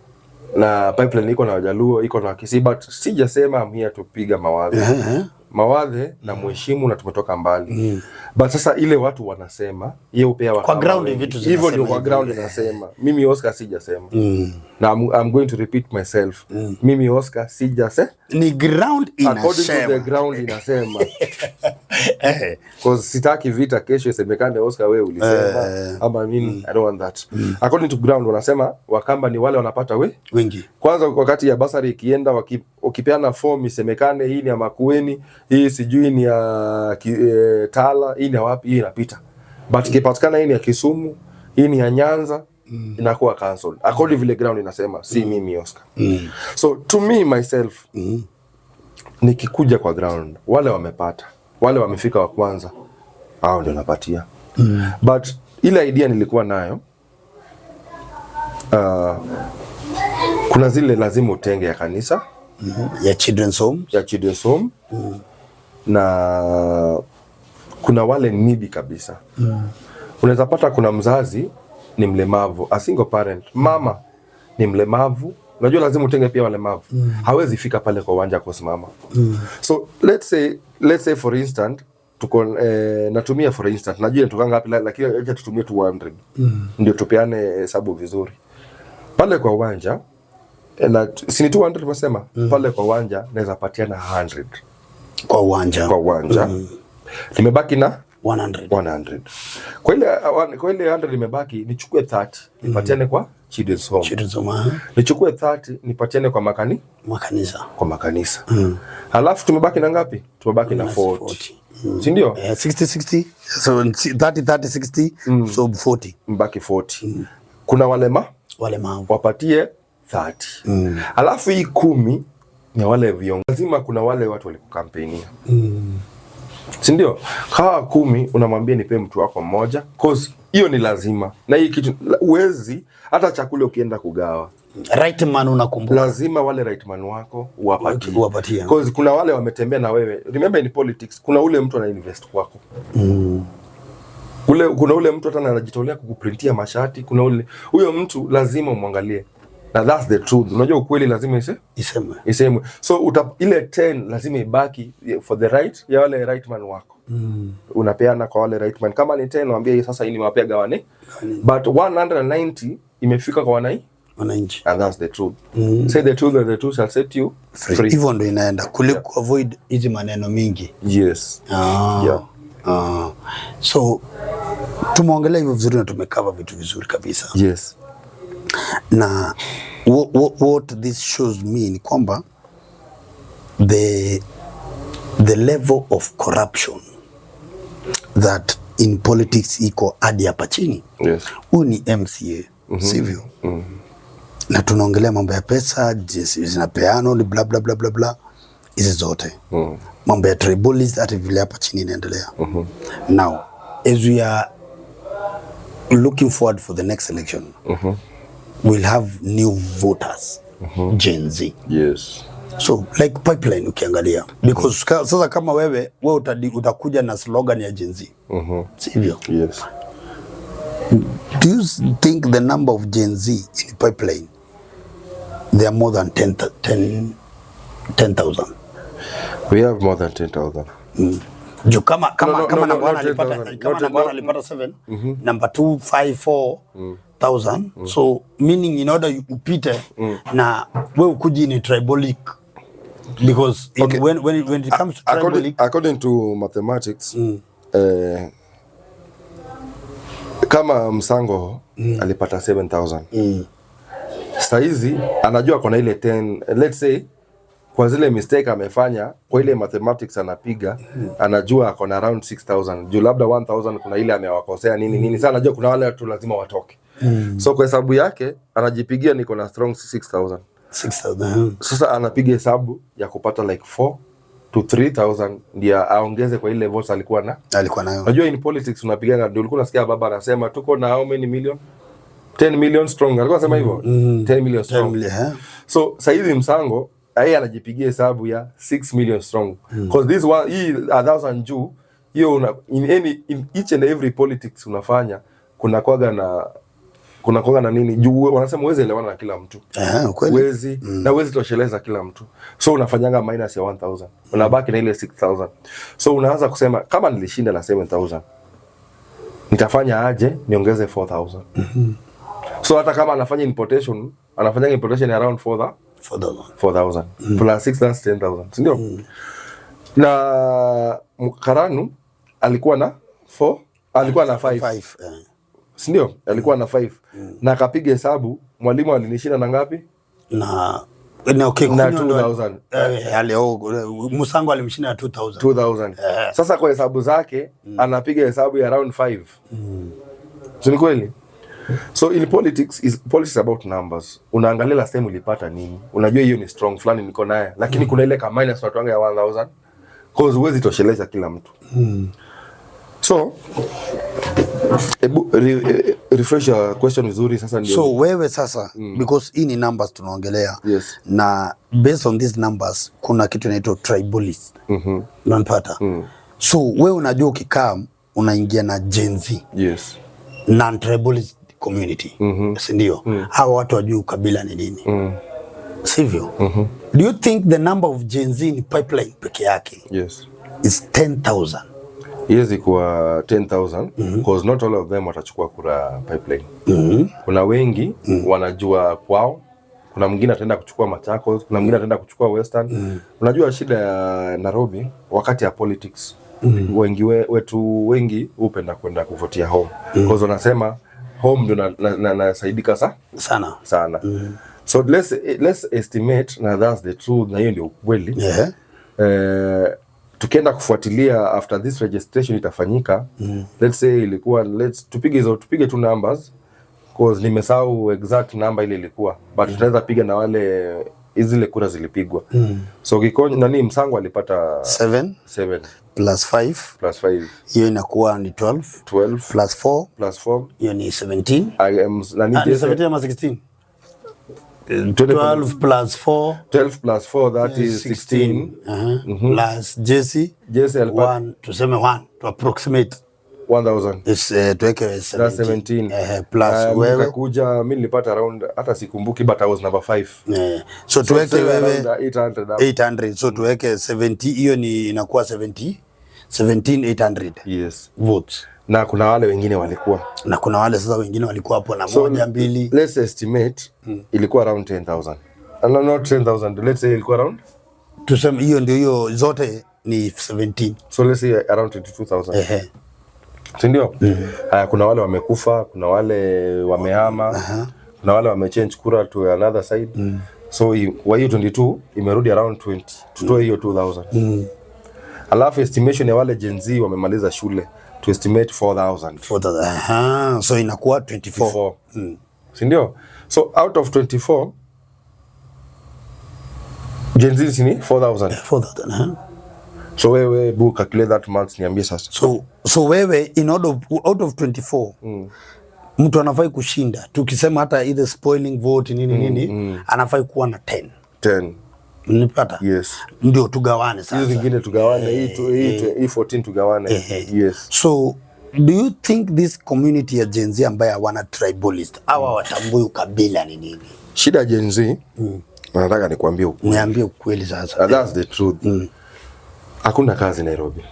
Na pipeline iko na Wajaluo, iko na Wakisii, but sijasema mia tupiga Mawadha. Mawadhe na mheshimu na tumetoka mbali. But sasa ile watu wanasema yeye upea kwa ground vitu zinasema. Hivyo ndio kwa ground inasema. Mimi Oscar sijasema. Na I'm going to repeat myself. Mimi Oscar sijasema. Ni ground inasema. According to the ground inasema. Because sitaki vita kesho isemekane Oscar wewe ulisema. Ama mimi I don't want that. According to ground wanasema Wakamba ni wale wanapata wengi. Kwanza wakati ya basari ikienda ukipeana form isemekane hii ni ya Makueni, hii sijui ni ya Tala, hii ni ya wapi, hii inapita. But ikipatikana hii ni ya Kisumu, hii ni ya Nyanza, inakuwa cancelled. According vile ground inasema, si mimi Oscar. So to me myself, nikikuja kwa ground, wale wamepata, wale wamefika wa kwanza, hao ndio napatia. But ile idea nilikuwa nayo, kuna zile lazima utenge ya kanisa, ya children's home, na kuna wale needy kabisa. Unaweza pata kuna mzazi ni mlemavu, a single parent, mama ni mlemavu, unajua lazima utenge pia walemavu. Hawezi fika pale kwa uwanja kusimama. So let's say for instance tuko natumia for instance, najua nitoka ngapi lakini acha tutumie 200. Ndio tupeane hesabu vizuri. Pale kwa uwanja na si 200 tumesema, pale kwa uwanja naweza patiana 100 kwa uwanja. Nimebaki na 100. Kwa ile 100 nimebaki, nichukue 30 nipatiane kwa children's home. Nichukue 30 nipatiane kwa makanisa. Halafu tumebaki na ngapi? Tumebaki na 40. Si ndio? 60. So 30 60. So 40. Mbaki 40. Kuna walemavu wapatie 30. Halafu hii 10 ni wale viongozi. Lazima kuna wale watu walikukampenia. Si ndio? Kaa 10 unamwambia nipe mtu wako mmoja, cause hiyo ni lazima. Na hii kitu uwezi hata chakula ukienda kugawa. Right man unakumbuka. Lazima wale right man wako uwapatie. Cause kuna wale wametembea na wewe. Remember in politics kuna ule mtu ana invest kwako. Kuna ule mtu hata anajitolea kukuprintia mashati, kuna ule huyo mtu lazima umwangalie. Na that's the truth. Unajua ukweli lazima isemwe. So ile 10 lazima ibaki for the right ya wale right man wako. Unapeana kwa wale right man. Kama ni 10 waambie sasa hii nimewapea gawane. But 190 imefika kwa wananchi. And that's the truth. Say the truth and the truth shall set you free. Hivyo ndio inaenda kuliko avoid hizi maneno mingi. Yes. So tumeongelea hivyo vizuri na tumecover vitu vizuri kabisa. Yes. Na what this shows me ni kwamba the level of corruption that in politics iko hadi hapa chini. Yes. Huyu ni MCA, sivyo? Na tunaongelea mambo ya pesa, jinsi zinapeano, bla bla bla bla bla. Hizi zote. Mambo ya tribalism hata vile hapa chini inaendelea. Now, as we are looking forward for the next election, we'll have new voters, Gen Z. Yes. So like pipeline ukiangalia, because sasa kama wewe utakuja na slogan ya Gen Z. Sivyo? Yes. Do you think the number of Gen Z in pipeline, they are more than 10,000? We have more than 10,000. Jo kama number 1 alipata 7, number 2 5 4, 4,000. So meaning in order upite na we ukuji ni tribalic, because when it comes to tribalic, according to mathematics, kama Msango alipata 7,000. Saizi anajua kuna ile 10, let's say kwa zile mistake amefanya, kwa ile mathematics anapiga, anajua akona around 6,000. Juu labda 1,000 kuna ile amewakosea nini. Sasa anajua kuna wale watu lazima watoke. So kwa hesabu yake anajipigia niko na strong 6,000. 6,000. Sasa anapiga hesabu ya kupata like 4 to 3,000 ndio aongeze kwa ile votes alikuwa nayo. Unajua in politics unapigana, ndio ulikuwa unasikia baba anasema tuko na how many million? 10 million strong. Alikuwa anasema hivyo. 10 million strong. 10 million, so sasa hivi Msango yeye anajipigia hesabu ya 6 million strong. Because this one hii 1,000 juu hiyo in each and every politics unafanya kuna kwaga na nini juu wanasema uweze elewana na kila mtu. Uwezi na uwezi tosheleza kila mtu. So unafanyanga minus ya 1,000. Unabaki na ile 6,000. So unaanza kusema kama nilishinda na 7,000 nitafanya aje niongeze 4,000. So hata kama anafanya importation ya around 4,000 plus 6, that's 10,000. Ndio. Na Karanu alikuwa na 5. Ndio, alikuwa na 5. Na akapiga hesabu, mwalimu alinishinda na ngapi? Na 2,000. Msango alimshinda na 2,000. 2,000. Sasa kwa hesabu zake anapiga hesabu ya around 5. Ni kweli? So in politics about numbers. Unaangalia last time ulipata nini? Unajua hiyo ni strong fulani niko naye, lakini kuna ile kama minus watu wangu ya 1,000 cause huwezi tosheleza kila mtu. So refresh your question vizuri sasa ndio. So wewe sasa because hii ni numbers tunaongelea. Na based on these numbers kuna kitu inaitwa tribalist. Unanipata? So wewe unajua ukikaa unaingia na Gen Z. Non-tribalist community. Si ndio? Hawa watu wajui ukabila ni nini. Sivyo? Do you think the number of Gen Z in pipeline peke yake is 10,000? Yes, ikuwa 10,000 because not all of them watachukua kura pipeline. Kuna wengi wanajua kwao. Kuna mwingine ataenda kuchukua Machakos, kuna mwingine ataenda kuchukua Western. Unajua shida ya Nairobi wakati ya politics. Wetu wengi hupenda kwenda kuvotia home. Because wanasema home ndio nasaidika sana. So let's estimate na that's the truth na hiyo ndio kweli. Tukienda kufuatilia after this registration itafanyika, let's say ilikuwa tupige tu numbers because nimesahau exact number ile ilikuwa, but tunaweza piga na wale zile kura zilipigwa. So nani Msango alipata 7 plus 5 hiyo inakuwa ni 12 plus 4 hiyo ni 17. Nani 17 ama 16? 12 plus 4 that is 16. Plus Jesse alipata tuseme 1 to approximate 1,000 tuweke 17 plus wewe kuja mimi nilipata around hata sikumbuki but I was number 5. So tuweke wewe 800 so tuweke 70 hiyo ni inakuwa 17,800 votes. Na kuna wale wengine walikuwa hapo na moja mbili. Let's estimate ilikuwa around 10,000. Not 10,000, let's say ilikuwa around tuseme hiyo zote ni 17. So let's say around 22,000. Ndio. Kuna wale wamekufa, kuna wale wamehama, kuna wale wamechange kura to another side. So kwa hiyo 22 imerudi around 20. Tutoe hiyo 2,000. Alafu estimation ya wale Gen Z wamemaliza shule to estimate 4,000. So inakuwa 24. Si ndio? So out of 24 Gen Z ni 4,000. So wewe book calculate that month niambie sasa. So wewe out of 24 mtu anafai kushinda. Tukisema hata either spoiling vote nini anafai kuwa na 10. Nipata? Yes. Ndio tugawane sasa. Hizo zingine tugawane, hii 14 tugawane. Yes. So do you think this community ya Gen Z ambaye wana tribalist hawa watambui ukabila ni nini? Shida Gen Z nataka nikwambie ukweli. Niambie ukweli sasa. That's the truth. Hakuna kazi Nairobi.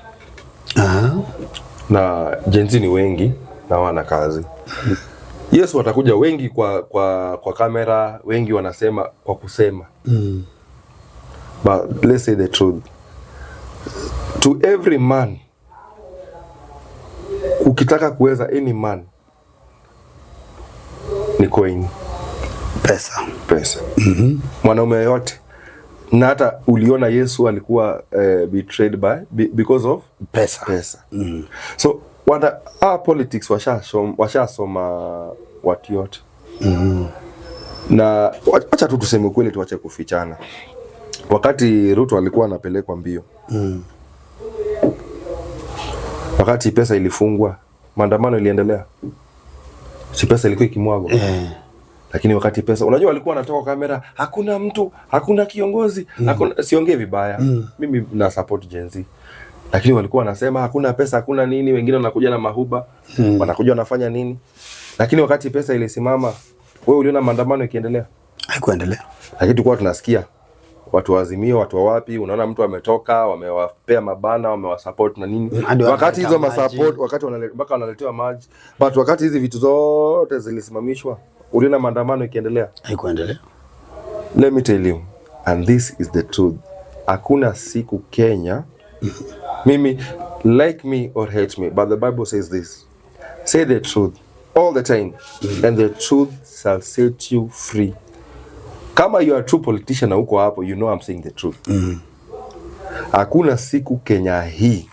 Na Gen Z ni wengi na wana kazi. Yes, watakuja wengi kwa kamera, wengi wanasema kwa kusema. But let's say the truth. To every man, ukitaka kuweza any man, ni coin. Pesa. Mwanaume yote. Na hata uliona Yesu alikuwa betrayed because of pesa. So our politics washasoma watu yote. Na acha tu tuseme kweli, tuache kufichana. Wakati Ruto alikuwa anapelekwa mbio, wakati pesa ilifungwa, maandamano iliendelea. Si pesa ilikuwa ikimwagwa. Lakini wakati pesa, unajua walikuwa wanatoka kamera, hakuna mtu, hakuna kiongozi, hakuna, siongee vibaya. Mimi na support Gen Z. Lakini walikuwa wanasema hakuna pesa, hakuna nini, wengine wanakuja na mahuba, wanakuja wanafanya nini. Lakini wakati pesa ilisimama, wewe uliona maandamano ikiendelea? Haikuendelea. Lakini tulikuwa tunasikia watu wa Azimio, watu wa wapi, unaona mtu ametoka, wamewapea mabana, wamewasupport na nini. Wakati hizo masupport, wakati mpaka wanaletewa maji. But wakati hizi vitu zote zilisimamishwa, uliona maandamano ikiendelea? Haikuendelea. Let me tell you, and this is the truth. Hakuna siku Kenya, mimi, like me or hate me, but the Bible says this. Say the truth all the time, and the truth shall set you free. Kama you are a true politician na uko hapo, you know I'm saying the truth. Hakuna siku Kenya hii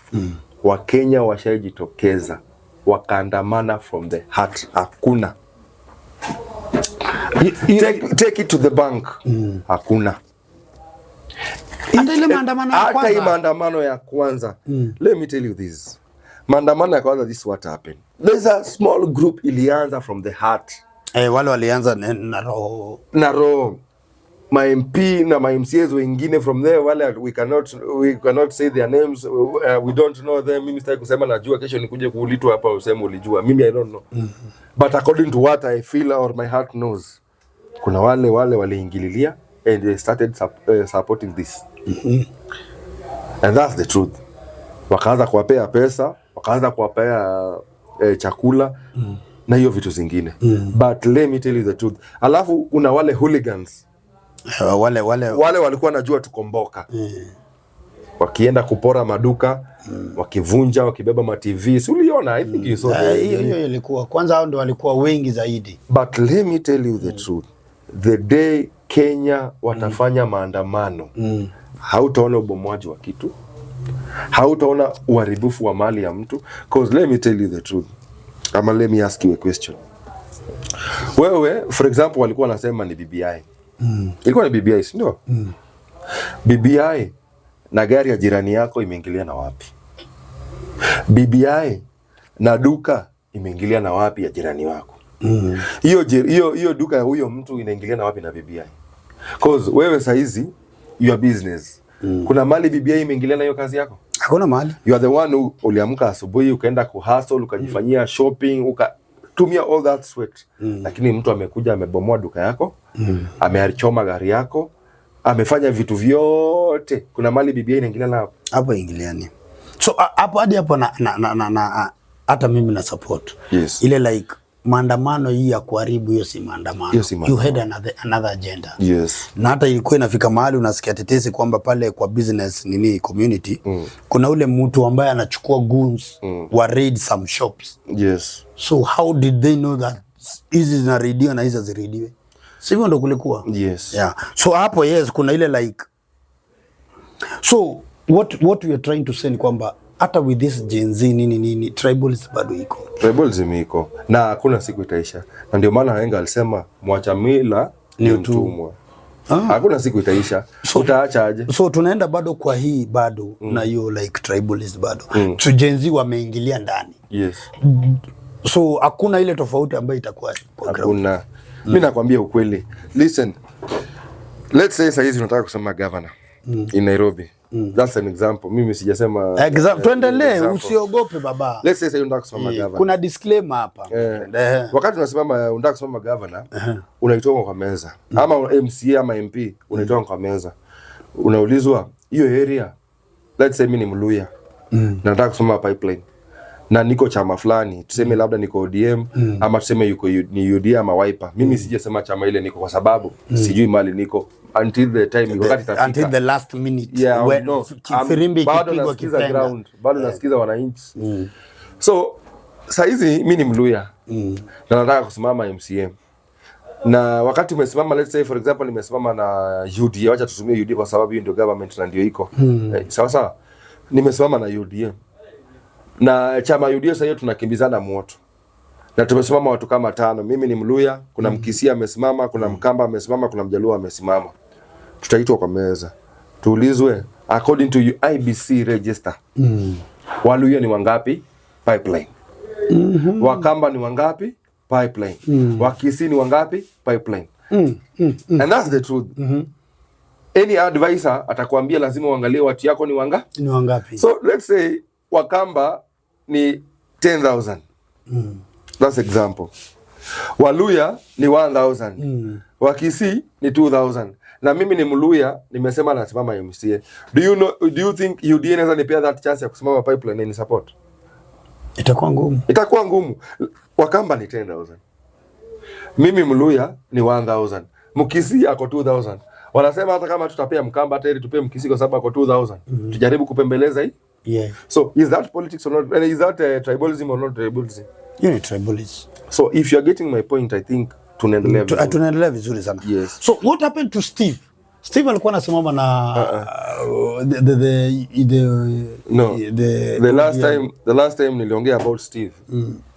Wakenya washajitokeza wakaandamana from the heart. Hakuna. Take it to the bank. Hakuna. Hata ile maandamano ya kwanza. Hata ile maandamano ya kwanza. Let me tell you this. Maandamano ya kwanza, this is what happened. There's a small group ilianza from the heart. Wale walianza na roho. Na roho. My MP na my MCAs wengine from there, wale we cannot say their names, we don't know them. Mimi sitaki kusema najua, kesho nikuje kuulitwa hapa useme ulijua. Mimi I don't know. But according to what I feel or my heart knows, kuna wale waliingililia and they started supporting this. And that's the truth. Wakaanza kuwapea pesa, wakaanza kuwapea chakula na hiyo vitu zingine. But let me tell you the truth. Alafu kuna wale hooligans. Wale walikuwa najua tukomboka. Wakienda kupora maduka, wakivunja, wakibeba ma TV. Si uliona? I think you saw. Hiyo ilikuwa kwanza, hao ndio walikuwa wengi zaidi. But let me tell you the truth. The day Kenya watafanya maandamano, hautaona ubomwaji wa kitu, hautaona uharibifu wa mali ya mtu. Because let me tell you the truth. Ama let me ask you a question. Wewe, for example, walikuwa wanasema ni BBI. Ilikuwa ni BBI, si ndio? BBI na gari ya jirani yako imeingilia na wapi? BBI na duka imeingilia na wapi ya jirani wako? Hiyo duka ya huyo mtu inaingilia na wapi na BBI? Cause wewe saizi your business. Kuna mali BBI imeingilia na hiyo kazi yako? Hakuna mali. You are the one who uliamka asubuhi ukaenda kuhustle, ukajifanyia shopping, ukatumia all that sweat. Lakini mtu amekuja amebomoa duka yako, ameachoma gari yako, amefanya vitu vyote. Kuna mali BBI inaingilia na hapo ingiliani. So hapo hadi hapo na hata mimi na support. Yes. Ile like maandamano hii ya kuharibu, hiyo si maandamano. You had another agenda. Yes. Na hata ilikuwa inafika mahali unasikia tetesi kwamba pale kwa business community kuna ule mtu ambaye anachukua goons wa raid some shops. Yes. So how did they know that hizi zinaraidiwa na hizi ziraidiwe? Sivyo ndo kulikuwa. Yes. Yeah. So hapo yes kuna ile like, so what we are trying to say ni kwamba hata with this Gen Z nini tribalism bado iko. Tribalism iko na hakuna siku itaisha. Na ndio maana Henga alisema mwacha mila ni mtumwa. Hakuna siku itaisha. So, utaacha aje? So tunaenda bado kwa hii bado na hiyo like tribalism bado. So Gen Z wameingilia ndani. Yes. So hakuna ile tofauti ambayo itakuwa kwa ground. Hakuna. Mimi nakwambia ukweli. Listen. Let's say saizi tunataka kusema governor in Nairobi. That's an example. Mimi sijasema tuendelee, usiogope baba. Let's say unataka kusema governor. Kuna disclaimer hapa. Wakati unasimama unataka kusema governor, unaitoa kwa meza. Ama MCA ama MP, unaitoa kwa meza. Unaulizwa hiyo area. Let's say mimi ni Mluya. Nataka kusema pipeline. na niko chama fulani, tuseme labda niko ODM ama tuseme yuko ni UDA ama Wiper, mimi sijasema chama ile niko kwa sababu sijui mali niko until the time wakati itafika, until the last minute, yeah, when firimbi ikipigwa kipenga, bado nasikiza wananchi. So saizi mimi ni Mluya na nataka kusimama MCM, na wakati umesimama, let's say for example nimesimama na UDA, wacha tutumie UDA kwa sababu hiyo ndio government na ndio iko sawa sawa. Nimesimama na UDA na chama UDA sasa, hiyo tunakimbizana moto, na tumesimama watu kama 5. Mimi ni Mluya, kuna Mkisia amesimama, kuna Mkamba amesimama, kuna Mjaluo amesimama. Tutaitwa kwa meza tuulizwe according to IBC register, Waluya ni wangapi? Pipeline. Wakamba ni wangapi? Pipeline. Wakisii ni wangapi? Pipeline. And that's the truth. Any advisor atakwambia lazima uangalie watu yako ni wangapi. So let's say Wakamba ni 10,000. That's example. Waluya ni 1,000. Wakisii ni 2,000. Na mimi ni Mluya, nimesema nasimama MCA. Do you think UDA inaweza nipea that chance ya kusimama Pipeline ni support? Itakuwa ngumu. Wakamba ni 10,000. Mimi Mluya ni 1,000. Mkisii ako 2,000. Wanasema hata kama tutapea Mkamba hata ili tupee Mkisii kwa sababu ako 2,000. Tujaribu kupembeleza hii. Yeah. So is that politics or not? And is that tribalism or not tribalism? Yeah, tribalism. So if you are getting my point, I think tunaendelea vizuri sana. Yes. So what happened to Steve? Steve alikuwa anasimama na the last time niliongea about Steve,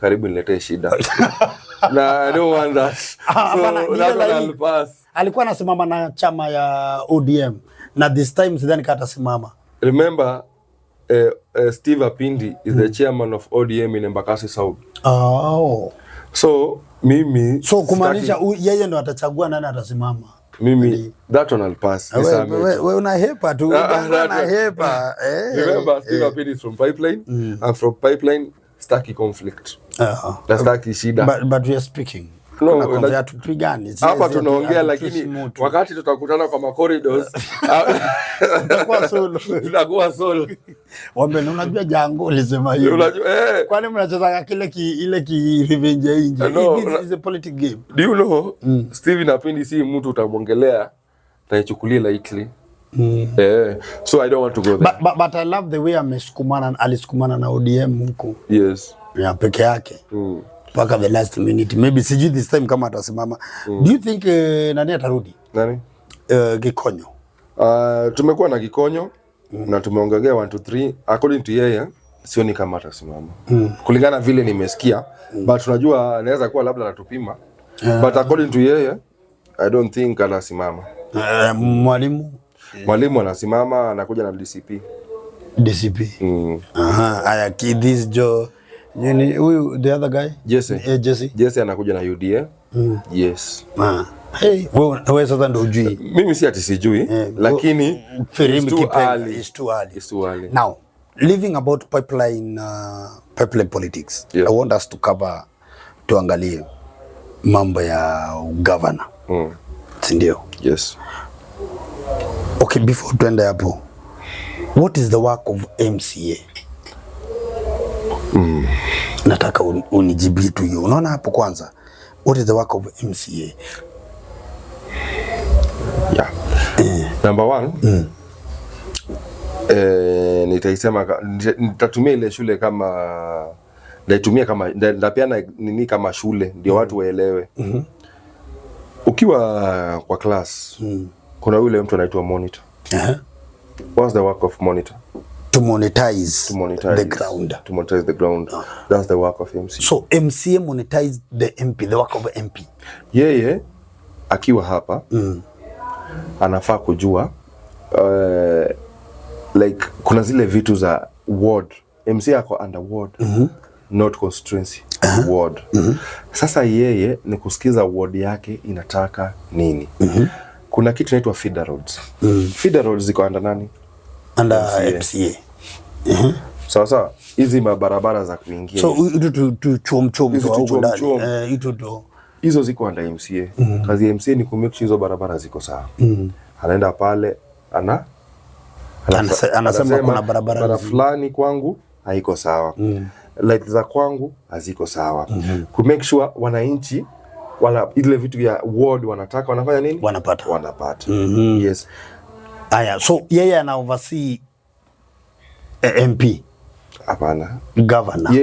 karibu niletee shida. Na I don't want that. So that pass. Alikuwa anasimama na chama ya ODM na this time sidhani kata simama. Remember Steve Apindi is the chairman of ODM in Embakasi South. Oh. So mimi kumaanisha yeye ndo atachagua nani atasimama. Mimi that one I'll pass. Wewe unahepa tu. Unahepa. Remember Steve Apindi is from Pipeline. I'm from Pipeline. Staki conflict. Staki shida. But we are speaking. No, tupigani. Hapa tunaongea lakini wakati tutakutana kwa ma corridors tutakuwa solo. Wambe unajua jango ulisema hiyo. Unajua kwani mnacheza ile ki revenge inje. This is a political game. Do you know Steve Apindi si mtu utamwongelea taichukulia lightly. So I don't want to go there. But I love the way alisukumana na ODM huko. Yes. Ya peke yake. Paka the last minute. Maybe sijui this time kama atasimama. Do you think nani atarudi? Nani? Gikonyo. Tumekuwa na Gikonyo na tumeongea 1 to 3. According to yeye sioni kama atasimama. Kulingana vile nimesikia, but tunajua anaweza kuwa labda anatupima. But according to yeye I don't think anasimama. Mwalimu anasimama, anakuja na DCP. Aya this Joe huyu the other guy Jesse anakuja na UDA. Yes. Hey, wewe sasa ndio ujui. Mimi si ati sijui, lakini firimbi kipenga is too early. Now, living about pipeline politics. I want us to cover, tuangalie mambo ya governor. Sindio? Yes. Okay, before tuende hapo, what is the work of MCA? Nataka unijibu tu hiyo. Unaona hapo kwanza, what is the work of MCA? Yeah. Number 1, nitatumia ile shule kama ndapeana nini kama shule ndio watu waelewe. Ukiwa kwa class, kuna yule mtu anaitwa monitor. What's the work of monitor? To monetize the ground. To monetize the ground. That's the work of MCA. So MCA monetize the MP, the work of MP. Yeye akiwa hapa anafaa kujua like kuna zile vitu za ward. MCA ako under ward, not constituency. Ward. Sasa yeye ni kusikiza ward yake inataka nini. Kuna kitu inaitwa feeder roads. Feeder roads ziko under nani? Under MCA. Sasa hizi mabarabara za kuingia. So chom hizo ziko under MCA. Kazi ya MCA ni kumake sure hizo barabara ziko sawa. Anaenda pale anasema kuna barabara fulani kwangu haiko sawa. like za kwangu haziko sawa. Ku make sure wananchi wala ile vitu ya ward wanataka wanafanya nini? Wanapata. Yes. Aya, so yeye ana oversee MP? Hapana. Governor.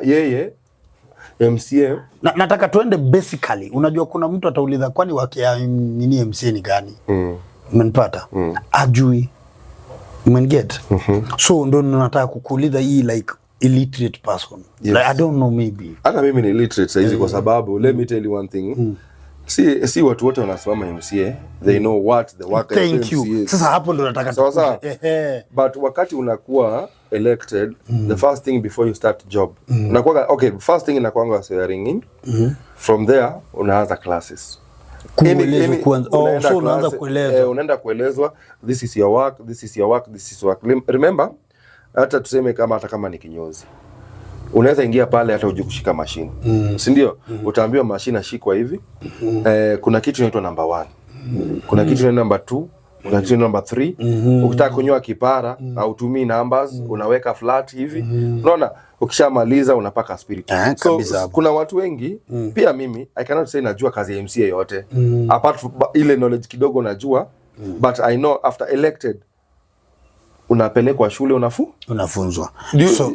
Yeye MCA. Nataka tuende basically. Unajua kuna mtu atauliza kwani wakia nini MCA ni gani? Umenipata? Ajui. Umenget? So ndo nataka kukuuliza hii like illiterate person. Yes. Like, I don't know maybe. Hata mimi ni illiterate saizi kwa sababu let me tell you one thing. Si watu wote wanasimama MCA, they know what the work of MCA. Sasa hapo ndo nataka tukuje. But wakati unakuwa elected, the first thing before you start job, unakuwa okay, first thing inakuanga swearing in. From there unaanza classes. Kuelezwa kwanza. So unaanza kuelezwa. Unaenda kuelezwa, this is your work, this is your work, this is work. Remember, hata tuseme hata kama ni kinyozi. Unaweza ingia pale hata uje kushika mashine. Si ndio? Utaambiwa mashine ashikwa hivi. Kuna kitu inaitwa number 1. Kuna kitu inaitwa number 2, kuna kitu inaitwa number 3. Ukitaka kunyoa kipara au utumii numbers, unaweka flat hivi. Unaona? Ukishamaliza unapaka spirit. So kuna watu wengi, pia mimi I cannot say najua kazi ya MCA yote. Apart from ile knowledge kidogo najua, but I know after elected unapelekwa shule unafunzwa. So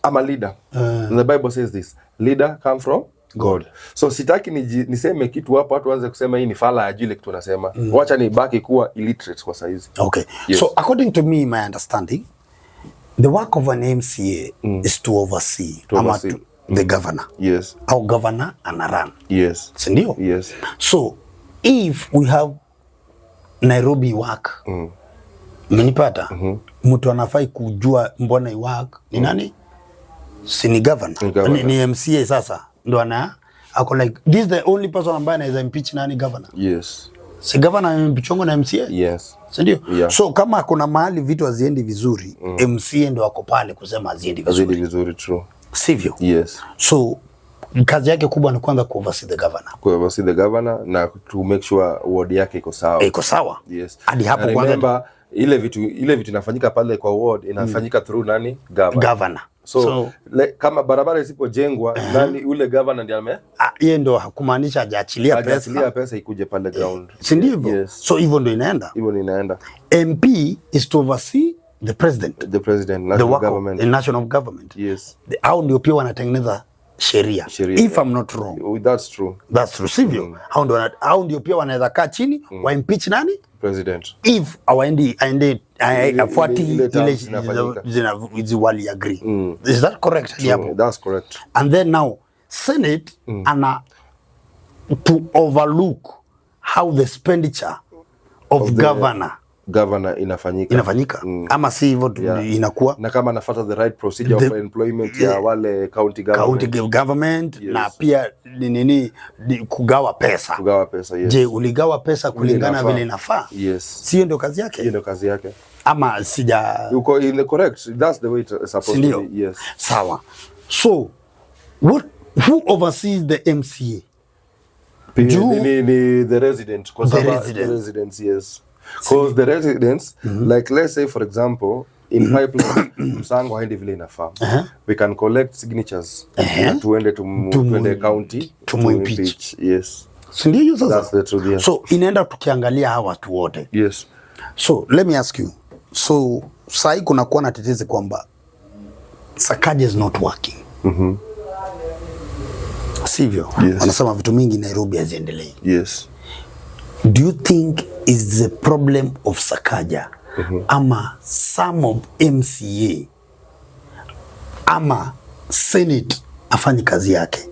I'm a leader. The Bible says this, leader come from God. So sitaki niseme kitu hapo watu waanze kusema hii ni fala ya jile kitu nasema. Wacha nibaki kuwa illiterate kwa saizi. Okay. Yes. So according to me, my understanding, the work of an MCA is to oversee the governor. Yes. Our governor and run. Yes. Sindio? Yes. So if we have Nairobi work, umenipata? Mtu anafai kujua mbona iwork ni nani? Si ni governor. Ni MCA sasa. Ndo ako like this is the only person ambaye anaweza impeach nani governor. Yes. Si governor impeachongo na MCA? Yes. Sindio? Yeah. So kama kuna mahali vitu haziendi vizuri, MCA ndo wako pale kusema haziendi vizuri. Haziendi vizuri, true. Sivyo? Yes. So kazi yake kubwa ni kwanza ku-oversee the governor. Ku-oversee the governor na to make sure ward yake iko sawa. Iko sawa. Yes. Hadi hapo kwanza. Remember ile vitu inafanyika pale kwa ward inafanyika through nani? Governor. So kama barabara isipojengwa nani ule governor ndiye yeye ndo kumaanisha hajaachilia pesa ikuje pale ground. Si ndivyo? Yes. So hivyo ndo inaenda. MP is to oversee the president, national government. The national government. Yes. Hao ndio pia wanatengeneza sheria. If I'm not wrong. That's true. That's true. Sivyo? Hao ndio pia wanaweza kaa chini wa impeach nani? President. If afuati ile wali agree. Is that correct? True, that's correct. And then now Senate ana to overlook how the expenditure of governor inafanyika. Ama si hivyo inakuwa na kama anafuata the right procedure of employment ya wale county government. Yes. Na pia nini kugawa pesa. Yes. Je, uligawa pesa kulingana vile inafaa? Yes. Sio ndio kazi yake? Hiyo ndio kazi yake. Ama sija uko in the correct, that's the way it's supposed to be. Yes. Sawa. So who oversees the MCA? Ni the resident. The residents, yes. Because the residents, like let's say for example, in pipeline, msango haendi vile inafaa. We can collect signatures. Tuende county to impeach. Yes. Sindio sasa? That's the truth, yes. So inaenda tukiangalia hawa watu wote. Yes. So let me ask you. So sai kuna kuwa na tetezi kwamba Sakaja is not working. Sivyo? Yes. Wanasema vitu mingi Nairobi haziendelei. Yes. Do you think is the problem of Sakaja ama some of MCA ama Senate afanye kazi yake?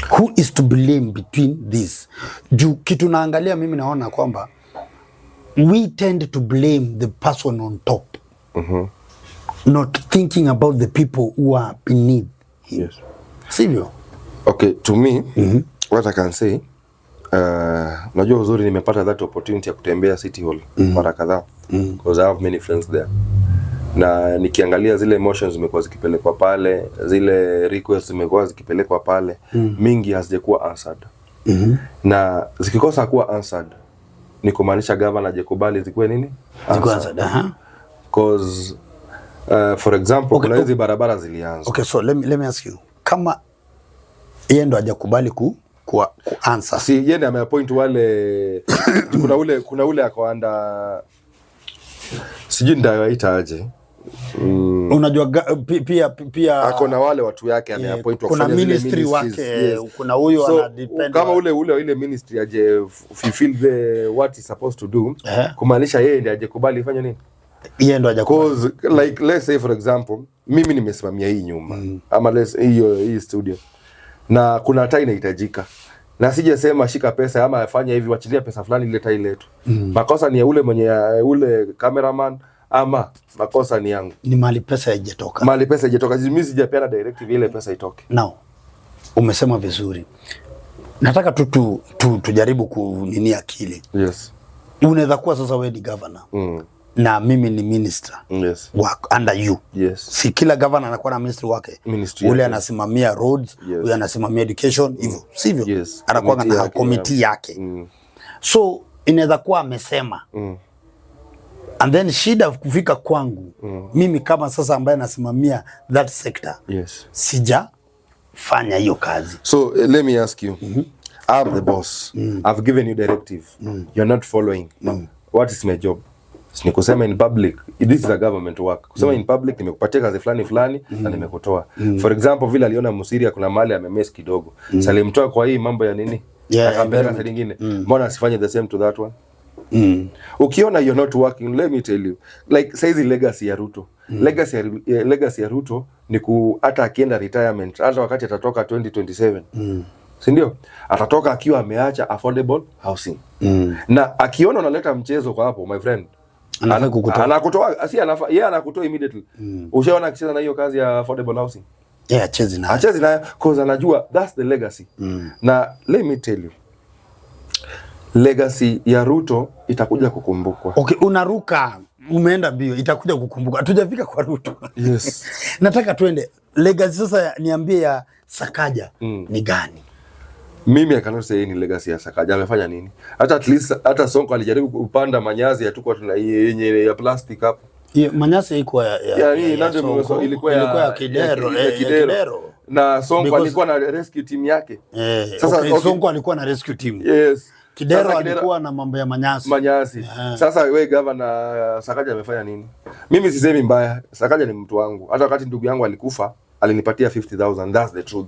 Who is to blame between this? Juu kitu naangalia mimi naona kwamba we tend to blame the person on top. Not thinking about the people who are beneath him. Yes. Sivyo? Okay, to me, what I can say, najua uzuri nimepata that opportunity ya kutembea City Hall mara kadhaa because I have many friends there. Na nikiangalia zile emotions zimekuwa zikipelekwa pale, zile requests zimekuwa zikipelekwa pale, mingi hazijakuwa answered. Na zikikosa kuwa answered, ni kumaanisha governor hajakubali zikuwe nini? Answered. Because For example, okay, kuna hizi barabara zilianza. Okay, so let me ask you. Kama yeye ndo hajakubali kuanza. Si yeye ndiye ameappoint wale kuna ule akoanda sijui ndayoita aje. Unajua pia ako na wale watu yake ameappoint kuna ministry wake. Yes. Kuna huyo so, ana depend kama ile ministry aje fulfill the what is supposed to do, kumaanisha yeye ndiye ajekubali ifanye nini? Yeye ndo hajakubali. Because like let's say for example mimi nimesimamia hii nyumba ama hii studio na kuna taa inahitajika na sijasema shika pesa ama afanya hivi wachilia pesa fulani ile taa ile tu. Makosa ni ya ule mwenye ule cameraman ama makosa ni yangu? Ni mali pesa haijatoka. Mali pesa haijatoka. Mimi sijapeana directive ile pesa itoke. Now umesema vizuri. Nataka tujaribu kunini akili. Yes. Unaweza kuwa sasa wewe ni governor. Na mimi ni minister. Yes. Work under you. Yes. Si kila governor anakuwa na ministry wake. Ule anasimamia roads, ule anasimamia education, hivyo. Sivyo? Yes. Anakuwa na committee yake. So inaweza kuwa amesema. And then shida kufika kwangu. Mimi kama sasa ambaye nasimamia that sector. Yes. Sijafanya hiyo kazi. So let me ask you. I'm the boss. I've given you directive. You're not following. What is my job? Ni kusema in public, this is a government work. Kusema in public nimekupatia kazi fulani na nimekutoa. For example, vile aliona Musiria kuna mali amemess kidogo. Salimtoa kwa hii mambo ya nini? Akampeleka side nyingine. Mbona asifanye the same to that one? Ukiona you're not working, let me tell you, like saizi legacy ya Ruto. Legacy ya Ruto ni hata akienda retirement, hata wakati atatoka 2027. Si ndio? Atatoka akiwa ameacha affordable housing. Na akiona unaleta mchezo kwa hapo, my friend, anakutoa yeye anakutoa immediately. Ushaona akicheza na hiyo kazi ya affordable housing? Yeah, achezi nayo cause anajua that's the legacy. Na let me tell you, legacy ya Ruto itakuja kukumbukwa. Okay, unaruka, umeenda bio, itakuja kukumbukwa. Hatujafika kwa Ruto. Yes. Nataka tuende legacy sasa, niambie ya Sakaja ni gani? Mimi I cannot say ni legacy ya Sakaja. Amefanya nini? Hata at least hata Sonko alijaribu kupanda manyazi ya tukwa tuna yenye ya plastic hapo. Hiyo manyazi ilikuwa ilikuwa ya Kidero. Na Sonko alikuwa na rescue team yake. Sasa Sonko alikuwa na rescue team. Yes. Kidero alikuwa na mambo ya manyazi. Sasa wewe governor Sakaja amefanya nini? Mimi sisemi mbaya. Sakaja ni mtu wangu. Hata wakati ndugu yangu alikufa, alinipatia 50,000. That's the truth.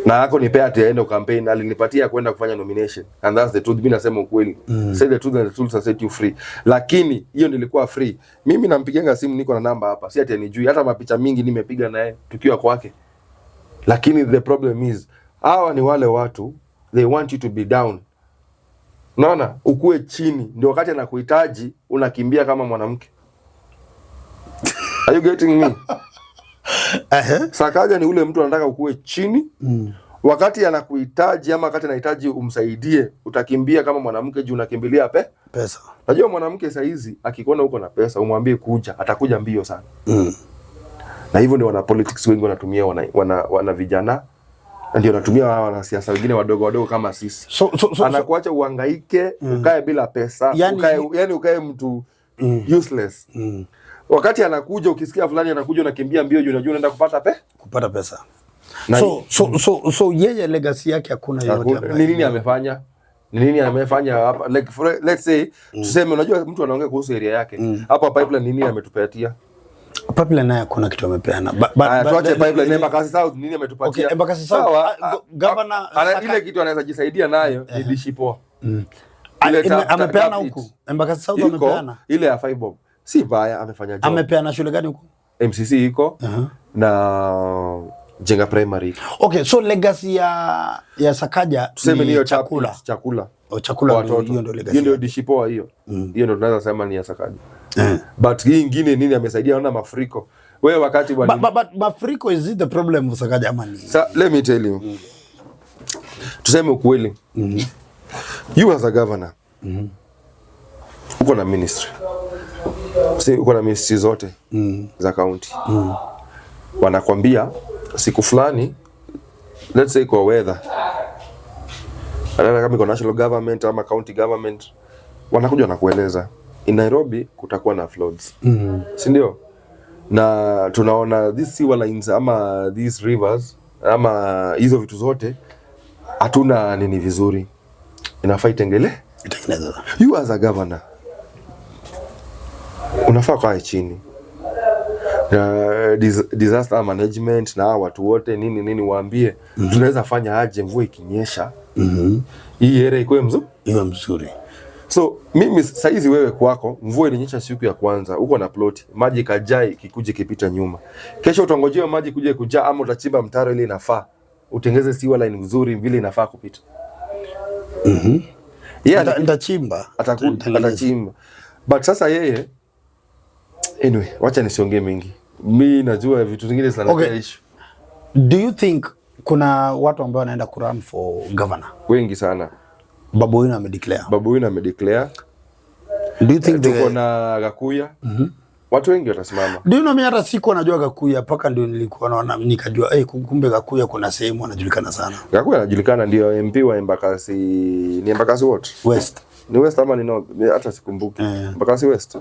Na hako nipea aende campaign, alinipatia kwenda kufanya nomination. And that's the truth. Mimi nasema ukweli. Say the truth and the truth will set you free. Lakini hiyo nilikuwa free. Mimi nampigianga simu, niko na namba hapa. Si ati anijui. Hata mapicha mingi nimepiga naye tukiwa kwake. Lakini the problem is, hawa ni wale watu, they want you to be down. Unaona? Ukue chini. Ndio wakati anakuhitaji unakimbia kama mwanamke. Are you getting me? Sakaja ni ule mtu anataka ukue chini. Wakati anakuhitaji ama wakati anahitaji umsaidie, utakimbia kama mwanamke juu unakimbilia pesa. Unajua mwanamke saa hizi akikuona uko na pesa, umwambie kuja, atakuja mbio sana. Na hivyo ndio wana politics wengi wanatumia, wana vijana ndio wanatumia wanasiasa wengine wadogo kama sisi. Anakuacha uhangaike, ukae bila pesa, ukae mtu useless. Wakati anakuja ukisikia fulani anakuja unakimbia mbio juu unajua unaenda kupata pesa. So yeye legacy yake hakuna yote. Ni nini amefanya hapa? Like let's say tuseme, unajua mtu anaongea kuhusu area yake. Hapa pipeline nini ametupatia? Pipeline naye kuna kitu amepeana. Tuache pipeline Embakasi South nini ametupatia? Okay, Embakasi South governor ile kitu anaweza jisaidia nayo ni dishipoa. Amepeana huko. Embakasi South amepeana. Ile ya 5 bob. Si baya, amefanya job. Amepeana shule gani huko? MCC iko na Jenga Primary. Okay, so legacy ya Sakaja tuseme ni chakula. Chakula Hiyo ndio legacy. Hiyo ndio dishipoa hiyo. Hiyo ndio tunaweza sema ni ya Sakaja. But hii nyingine nini amesaidia? Naona mafuriko. Wewe wakati but mafuriko is it the problem of Sakaja ama ni? So let me tell you. Tuseme ukweli. You as a governor. Uko na ministry. Uko na ministry zote za county. Wanakwambia siku fulani, let's say kwa weather, kama iko national government ama county government, wanakuja na kueleza in Nairobi kutakuwa na floods. Si ndio? na tunaona these sewer lines ama these rivers ama hizo vitu zote hatuna nini vizuri, inafaa itengenezwe. You as a governor unafaa kaa chini disaster management na watu wote nini waambie tunaweza fanya aje mvua ikinyesha hii area ikuwe mzuri. So mimi saizi wewe kwako mvua ilinyesha siku ya kwanza uko na plot maji kajai kikuje kipita nyuma, kesho utangojea maji kuje kujaa ama utachimba mtaro ile inafaa utengeze sewer line nzuri vile inafaa kupita. Yeah, ndachimba atachimba but sasa yeye anyway wacha nisiongee mingi, mimi najua vitu vingine sana issue. Do you think kuna watu ambao wanaenda kurun for governor? Wengi sana. Babu Owino amedeclare. Do you think tuko na Gakuya? Watu wengi watasimama. Do you know, mimi hata siku anajua Gakuya paka ndio nilikuwa naona nikajua kumbe Gakuya kuna sehemu anajulikana sana. Gakuya anajulikana ndio MP wa Embakasi, ni Embakasi what? West. Ni West ama ni North? Hata sikumbuki. Embakasi West.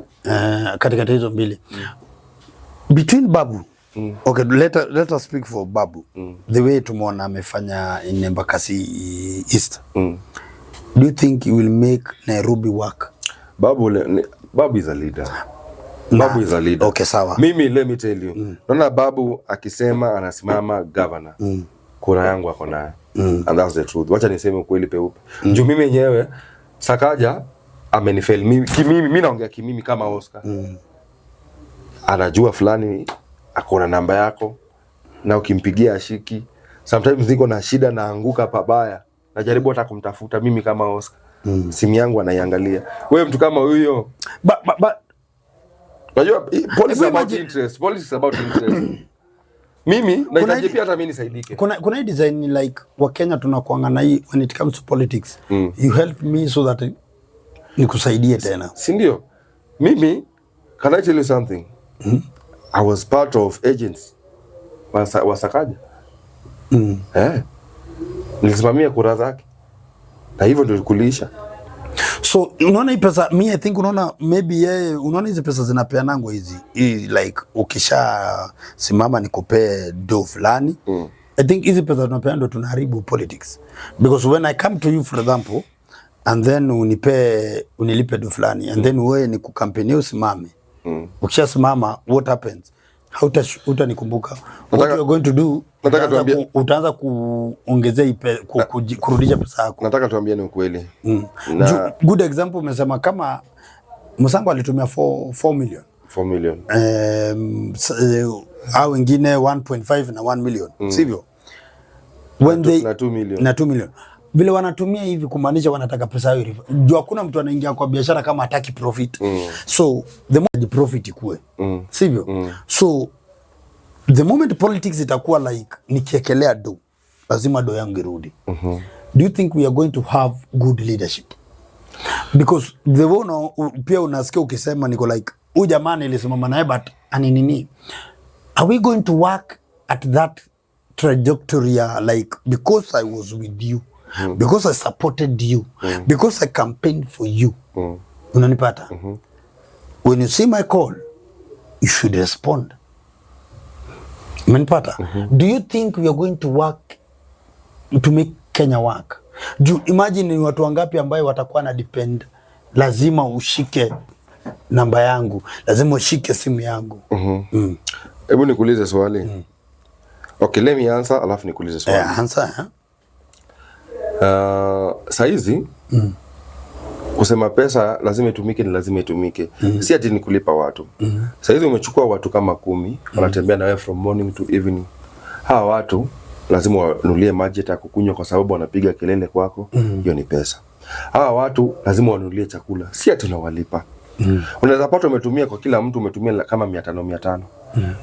Katika hizo mbili. Between Babu. Okay, let us speak for Babu. The way tumeona amefanya in Embakasi East. Do you think he will make Nairobi work? Babu is a leader. Babu is a leader. Okay, sawa. Mimi let me tell you. Naona Babu akisema anasimama governor. Kura yangu ako naye. And that's the truth. Wacha niseme ukweli peupe. Juu mimi mwenyewe Sakaja amenifail. Mimi naongea kimimi kama Oscar. Anajua fulani akona namba yako na ukimpigia ashiki. Sometimes niko na shida naanguka pabaya. Najaribu hata kumtafuta mimi kama Oscar. Simu yangu anaiangalia. Wewe mtu kama huyo. Unajua policy about interest. Mimi nahitaji pia hata mimi nisaidike. Kuna design like wa Kenya tunakuanga na hii when it comes to politics. You help me so that nikusaidie tena. Si ndio? Mimi can I tell you something? I was part of agents wa Sakaja. Nilisimamia kura zake. Na hivyo ndio kulisha. So unaona hii pesa, I think unaona maybe yeye unaona hizo pesa zinapeanangwa hizi like ukisha simama nikupe do fulani. I think hizi pesa tunapeana ndo tunaharibu politics, because when I come to you for example and then unilipe do fulani and then wewe ni kukampeni usimame, ukisha simama what happens? Utanikumbuka. What you are going to do? Utaanza kuongezea kurudisha pesa yako. Nataka tuambie ni ukweli. Good example umesema kama Musango alitumia 4 million. 4 million. Au wengine 1.5 na 1 million. Sivyo? When they na 2 million. Na 2 million. Vile wanatumia hivi kumaanisha wanataka pesa yao. Juu hakuna mtu anaingia kwa biashara kama hataki profit. So the more profit ikue. Sivyo? So the moment politics itakuwa like nikiekelea do, lazima do yangu irudi. Do you think we are going to have good leadership? Because the one pia unasikia ukisema niko like huyu jamaa nilisimama naye but aninini. Are we going to work at that trajectory like because I was with you? Because I supported you, because I campaigned for you. Unanipata? When you see my call, you should respond. Unanipata? Do you think we are going to work to make Kenya work? Imagine ni watu wangapi ambayo watakuwa na depend, lazima ushike namba yangu, lazima ushike simu yangu. Hebu nikuulize swali. Okay, let me answer alafu nikuulize swali. Answer. Saizi kusema pesa lazima itumike, ni lazima itumike. Si ati ni kulipa watu. Saizi umechukua watu kama 10 wanatembea na wewe from morning to evening. Hawa watu lazima wanunulie maji ya kukunywa kwa sababu wanapiga kelele kwako. Hiyo ni pesa. Hawa watu lazima wanunulie chakula. Si ati unawalipa. Unaweza pata umetumia kwa kila mtu umetumia kama 500.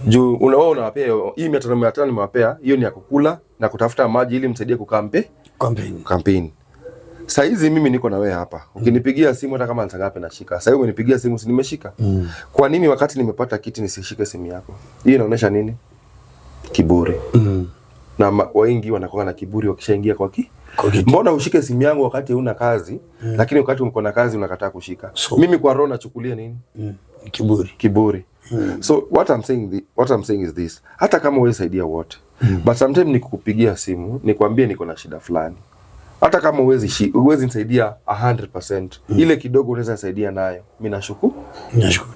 Juu unawapea hii 500 nimewapea, hiyo ni ya kukula na kutafuta maji ili msaidie campaign. Saizi mimi niko na wewe hapa. Ukinipigia simu hata kama nitagape nashika. Sasa umenipigia simu si nimeshika. Kwa nini wakati nimepata kiti nisishike simu yako? Hii inaonyesha nini? Kiburi. Na wengi wanakuwa na kiburi wakishaingia kwa mbona ushike simu yangu wakati huna kazi, lakini wakati uko na kazi unakataa kushika. Mimi kwa roho nachukulia nini? Kiburi. So what I'm saying is this. Hata kama wewe saidia wote. But sometimes nikukupigia simu, nikwambie niko na shida fulani. Hata kama uwezi nisaidia 100%, ile kidogo unaweza nisaidia nayo, mimi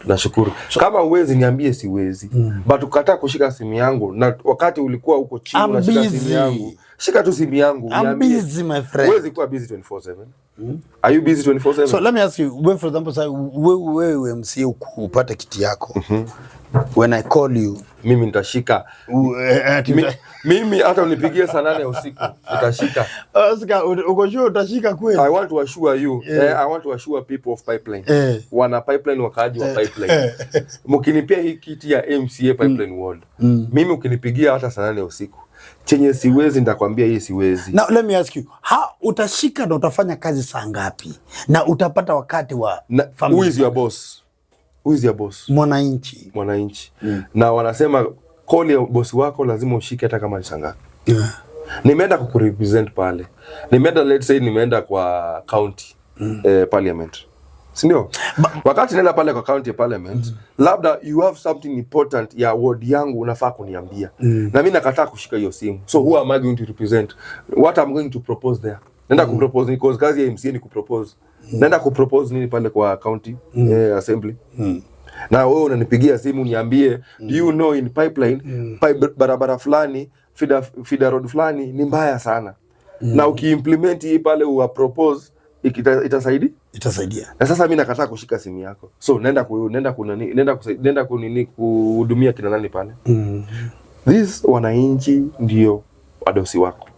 nashukuru. So, kama uwezi niambie siwezi, but ukataa kushika simu yangu na wakati ulikuwa uko chini unashika simu yangu, shika tu simu yangu. I'm busy, my friend. Uwezi kuwa busy 24/7. Are you busy 24/7? So let me ask you, for example, say wewe MC upate kiti yako. When I call you, mimi nitashika. Mimi hata unipigie saa 8 usiku nitashika. Oscar, uko sure utashika kweli? I want to assure you. I want to assure people of Pipeline. Wana Pipeline wakaaji wa Pipeline. Mkinipia hii kiti ya MCA Pipeline World. Mimi ukinipigia hata saa 8 usiku, chenye siwezi nitakwambia hii siwezi. Now let me ask you, utashika na utafanya kazi saa ngapi? Na utapata wakati wa family? Who is your boss? Who is your boss? Mwananchi. Na wanasema call ya boss wako lazima ushike hata kama ni saa ngapi. Nimeenda kukurepresent pale. Let's say nimeenda kwa county parliament. Sindio? Wakati nenda pale kwa county parliament, labda you have something important ya ward yangu unafaa kuniambia. Na mimi nakataa kushika hiyo simu. So who am I going to represent? What I'm going to propose there? Nenda kupropose, because kazi ya MCA ni kupropose. Nenda kupropose nini pale kwa county assembly. Na wewe unanipigia simu niambie, do you know in Pipeline, barabara fulani, feeder road fulani ni mbaya sana. Na ukiimplement hii pale propose, itasaidia. Na sasa mimi nakataa kushika simu yako. So nenda kuhudumia kina nani pale? This wananchi ndio wadosi wako.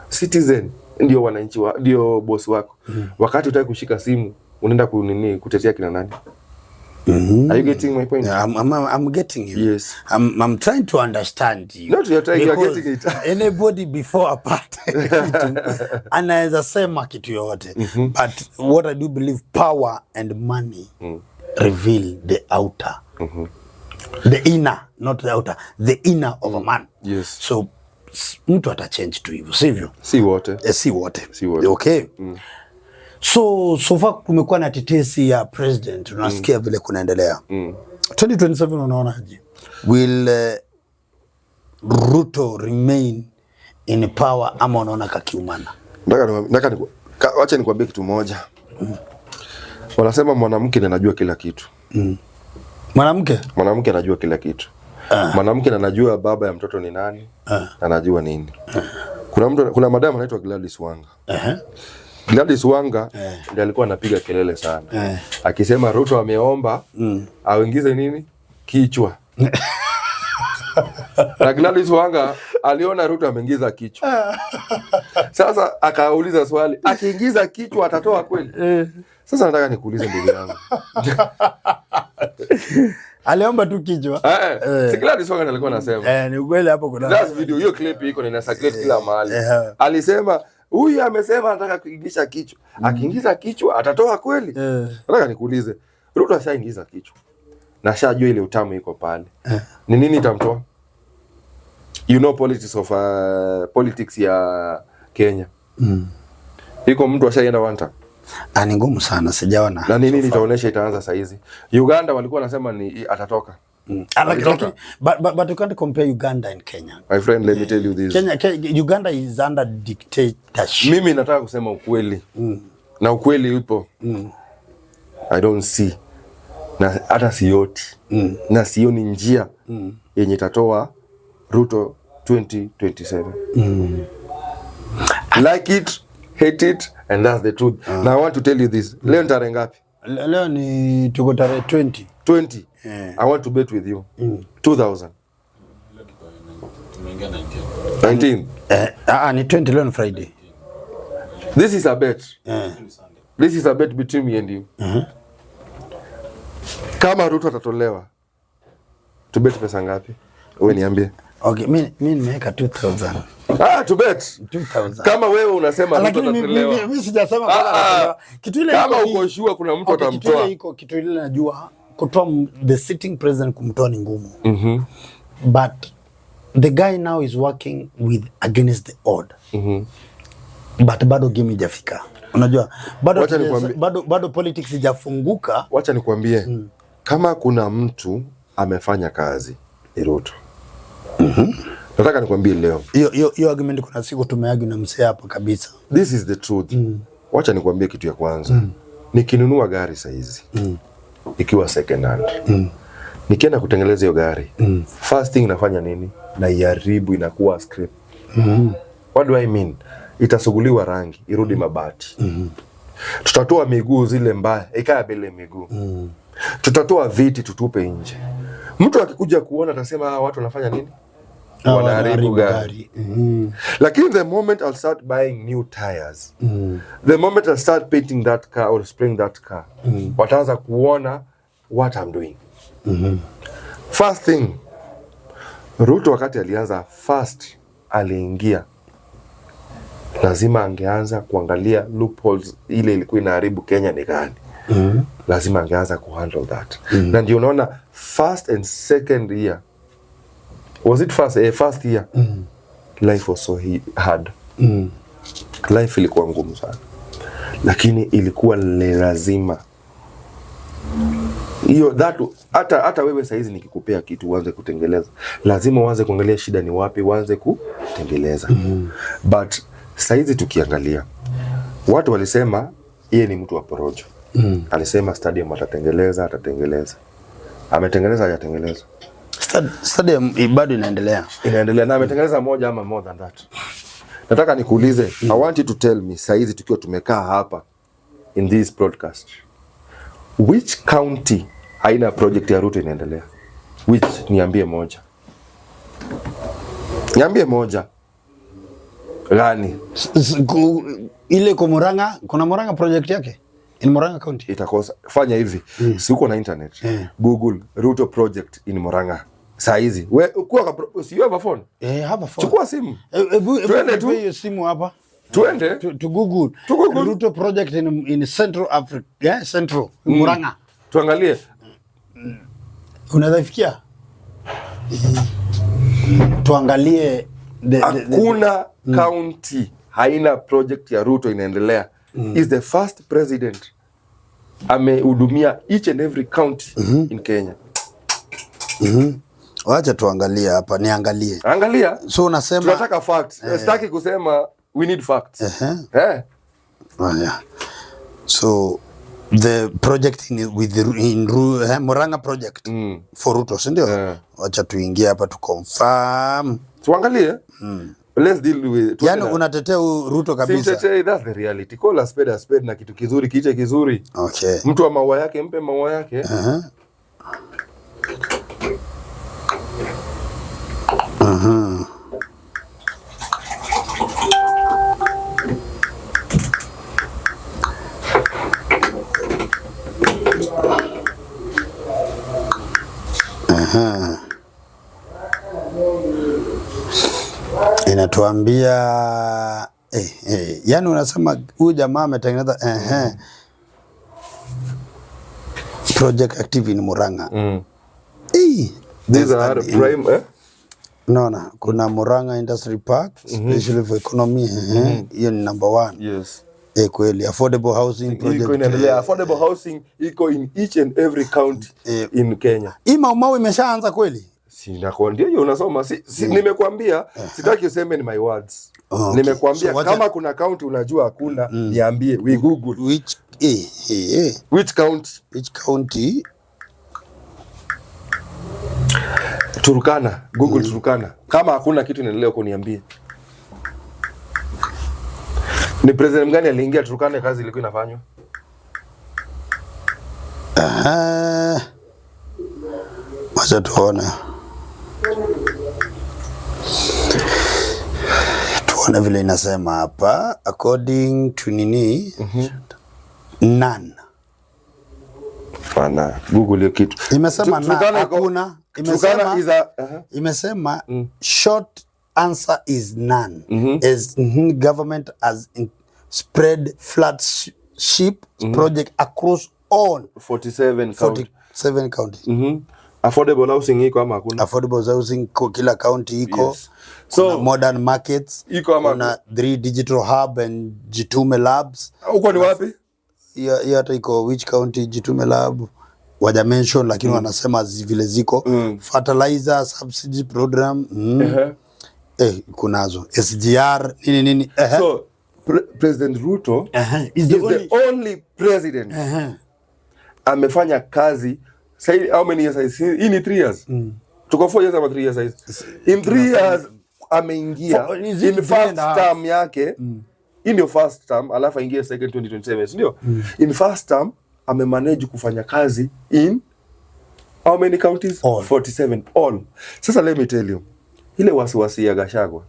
Citizen ndio wananchi ndio boss wako. Wakati utaki kushika simu, unaenda kutetea kina nani? Are you getting my point? Yeah, I'm getting you. Yes. I'm trying to understand you. Not you're getting it. Anybody before apart anaweza sema kitu yote. But what I do believe, power and money reveal the outer. The inner, not the outer. The inner of a man. Yes. So mtu ata change tu hivyo, sivyo? Si wote. Si wote. Okay. So far kumekuwa na tetesi ya president, unasikia vile kunaendelea. 2027 unaonaje? Will Ruto remain in power ama unaona kakiumana? Wacha nikwambie kitu moja. Wanasema mwanamke anajua kila kitu. Mwanamke anajua kila kitu. Mwanamke anajua baba ya mtoto ni nani, anajua nini. Kuna madam anaitwa Gladys Wanga. Gladys Wanga ndiye alikuwa anapiga kelele sana. Akisema Ruto ameomba auingize nini? Kichwa. Na Gladys Wanga aliona Ruto ameingiza kichwa. Sasa akauliza swali, akiingiza kichwa atatoa kweli? Sasa nataka nikuulize ndugu yangu. Aliomba tu kichwa. Si Gladys Wanga alikuwa anasema. Ni kweli hapo kuna. Last video hiyo clip iko na circulate kila mahali. Alisema huyu amesema anataka kuingiza kichwa. Akiingiza kichwa atatoa kweli? Nataka nikuulize, Ruto ashaingiza kichwa. Na shajua ile utamu iko pale. Ni nini itamtoa? You know politics ya Kenya. Iko mtu ashaenda wanta. Ni ngumu sana, sijaona. Na nini itaonesha itaanza saa hizi? Uganda walikuwa wanasema ni atatoka. But you can't compare Uganda and Kenya. My friend, let me tell you this. Uganda is under dictatorship. Mimi nataka kusema ukweli. Na ukweli upo. I don't see. Na hata sioti. Na sioni njia yenye itatoa Ruto 2027. Like it, hate it, and that's the truth. Now I want to tell you this. Leo tarehe ngapi? Leo ni tuko tarehe 20. 20. I want to bet with you. 2000. 19. Ni 20 leo ni Friday. This is a bet. This is a bet between me and you. Kama Ruto atatolewa, to bet pesa ngapi? Wewe niambie. Okay, mimi nimeweka 2000. To bet 2000. Kama wewe unasema Ruto atatolewa. Mimi sijasema kama kitu ile kama uko sure kuna mtu atamtoa. Kitu ile najua kutoa the sitting president kumtoa ni ngumu. But the guy now is working with against the odd. But bado game hajafika. Unajua bado politics hajafunguka. Wacha nikwambie. Kama kuna mtu amefanya kazi ni Ruto. Nataka nikwambie leo. Hiyo argument kuna siku tumeagi na msee hapa kabisa. This is the truth. Wacha nikwambie kitu ya kwanza. Nikinunua gari saizi. Ikiwa second hand. Nikienda kutengeneza hiyo gari. First thing nafanya nini? Na iharibu inakuwa scrap. What do I mean? Itasuguliwa rangi, irudi mabati. Tutatoa miguu zile mbaya, ikaa bila miguu. Tutatoa viti tutupe nje. Mtu akikuja kuona atasema watu wanafanya nini? Wanaharibu gari. Lakini the moment I'll start buying new tires, the moment I'll start painting that car or spraying that car, wataanza kuona what I'm doing. First thing, Ruto wakati alianza first aliingia, lazima angeanza kuangalia loopholes ile ilikuwa inaharibu Kenya ni gani. Lazima angeanza kuhandle that. Na ndio unaona first and second year, was it first year, life was so hard. Life ilikuwa ngumu sana, lakini ilikuwa lazima hiyo that. Hata wewe saizi nikikupea kitu uanze kutengeleza, lazima uanze kuangalia shida ni wapi, uanze kutengeleza. But saizi tukiangalia, watu walisema yeye ni mtu wa porojo. Alisema stadium atatengeleza. Ametengeleza hajatengeleza? Stadium bado inaendelea na ametengeleza moja ama more than that. Nataka nikuulize, I want you to tell me saizi tukiwa tumekaa hapa in this broadcast, which county haina project ya Ruto inaendelea? Which? Niambie moja. Gani? Ile kwa Murang'a, kuna Murang'a project yake in Murang'a County. Itakosa. Fanya hivi, si uko na internet, Google Ruto project in Murang'a. Saizi wewe uko si you have a phone? Have a phone. Chukua simu. Tuende tu hiyo simu hapa. Tuende to Google Ruto project in Central Africa, Central Murang'a. Tuangalie. Unadhaifikia? Tuangalie hakuna county haina project ya Ruto inaendelea. Is the first president amehudumia each and every county in Kenya. Wacha tuangalie hapa, niangalie. Angalia. So unasema tunataka facts. Sitaki kusema we need facts. Yeah. So the project in Murang'a project for Ruto, ndio? Wacha tuingie hapa tu confirm. Tuangalie. Let's deal with. Yani unatetea Ruto kabisa. Simtetea, that's the reality. Call a spade na kitu kizuri kiche kizuri. Okay. Mtu wa maua yake mpe maua yake. Inatuambia yani unasema huyu jamaa ametengeneza project active in Murang'a. These are prime Naona kuna Murang'a Industry Park, especially for economy. Hiyo ni number 1. Yes. Kweli affordable housing project. Iko inaendelea. Affordable housing iko in each and every county in Kenya. Hii Mau imeshaanza kweli? Sinakwambia hiyo unasoma. Nimekuambia sitaki useme ni my words. Nimekuambia so kama kuna county unajua hakuna, niambie we Google. Which county? Turkana, Google Turkana. Kama hakuna kitu inaendelea huko niambie. Ni president gani aliingia Turkana kazi ilikuwa inafanywa? Wacha tuone. Tuone vile inasema hapa according to nini? None. Fana, Google hiyo kitu. Imesema hakuna. Imesema short answer is none. As government has spread flagship project across all 47 counties. Affordable housing iko ama hakuna? Affordable housing kila county iko. Yes. So modern markets iko ama kuna 3 digital hub and Jitume labs. Uko ni wapi? Hiyo hata iko which county Jitume lab. waja mention lakini wanasema vile ziko fertilizer subsidy program kunazo SGR nini so President Ruto is the only president amefanya kazi say how many years hii ni 3 years tuko 4 years ama 3 years in 3 years ameingia in first term yake in your first term alafu aingie second 2027 ndio in first term amemanage kufanya kazi in how many counties? All. 47 all. Sasa let me tell you ile wasiwasi ya Gachagua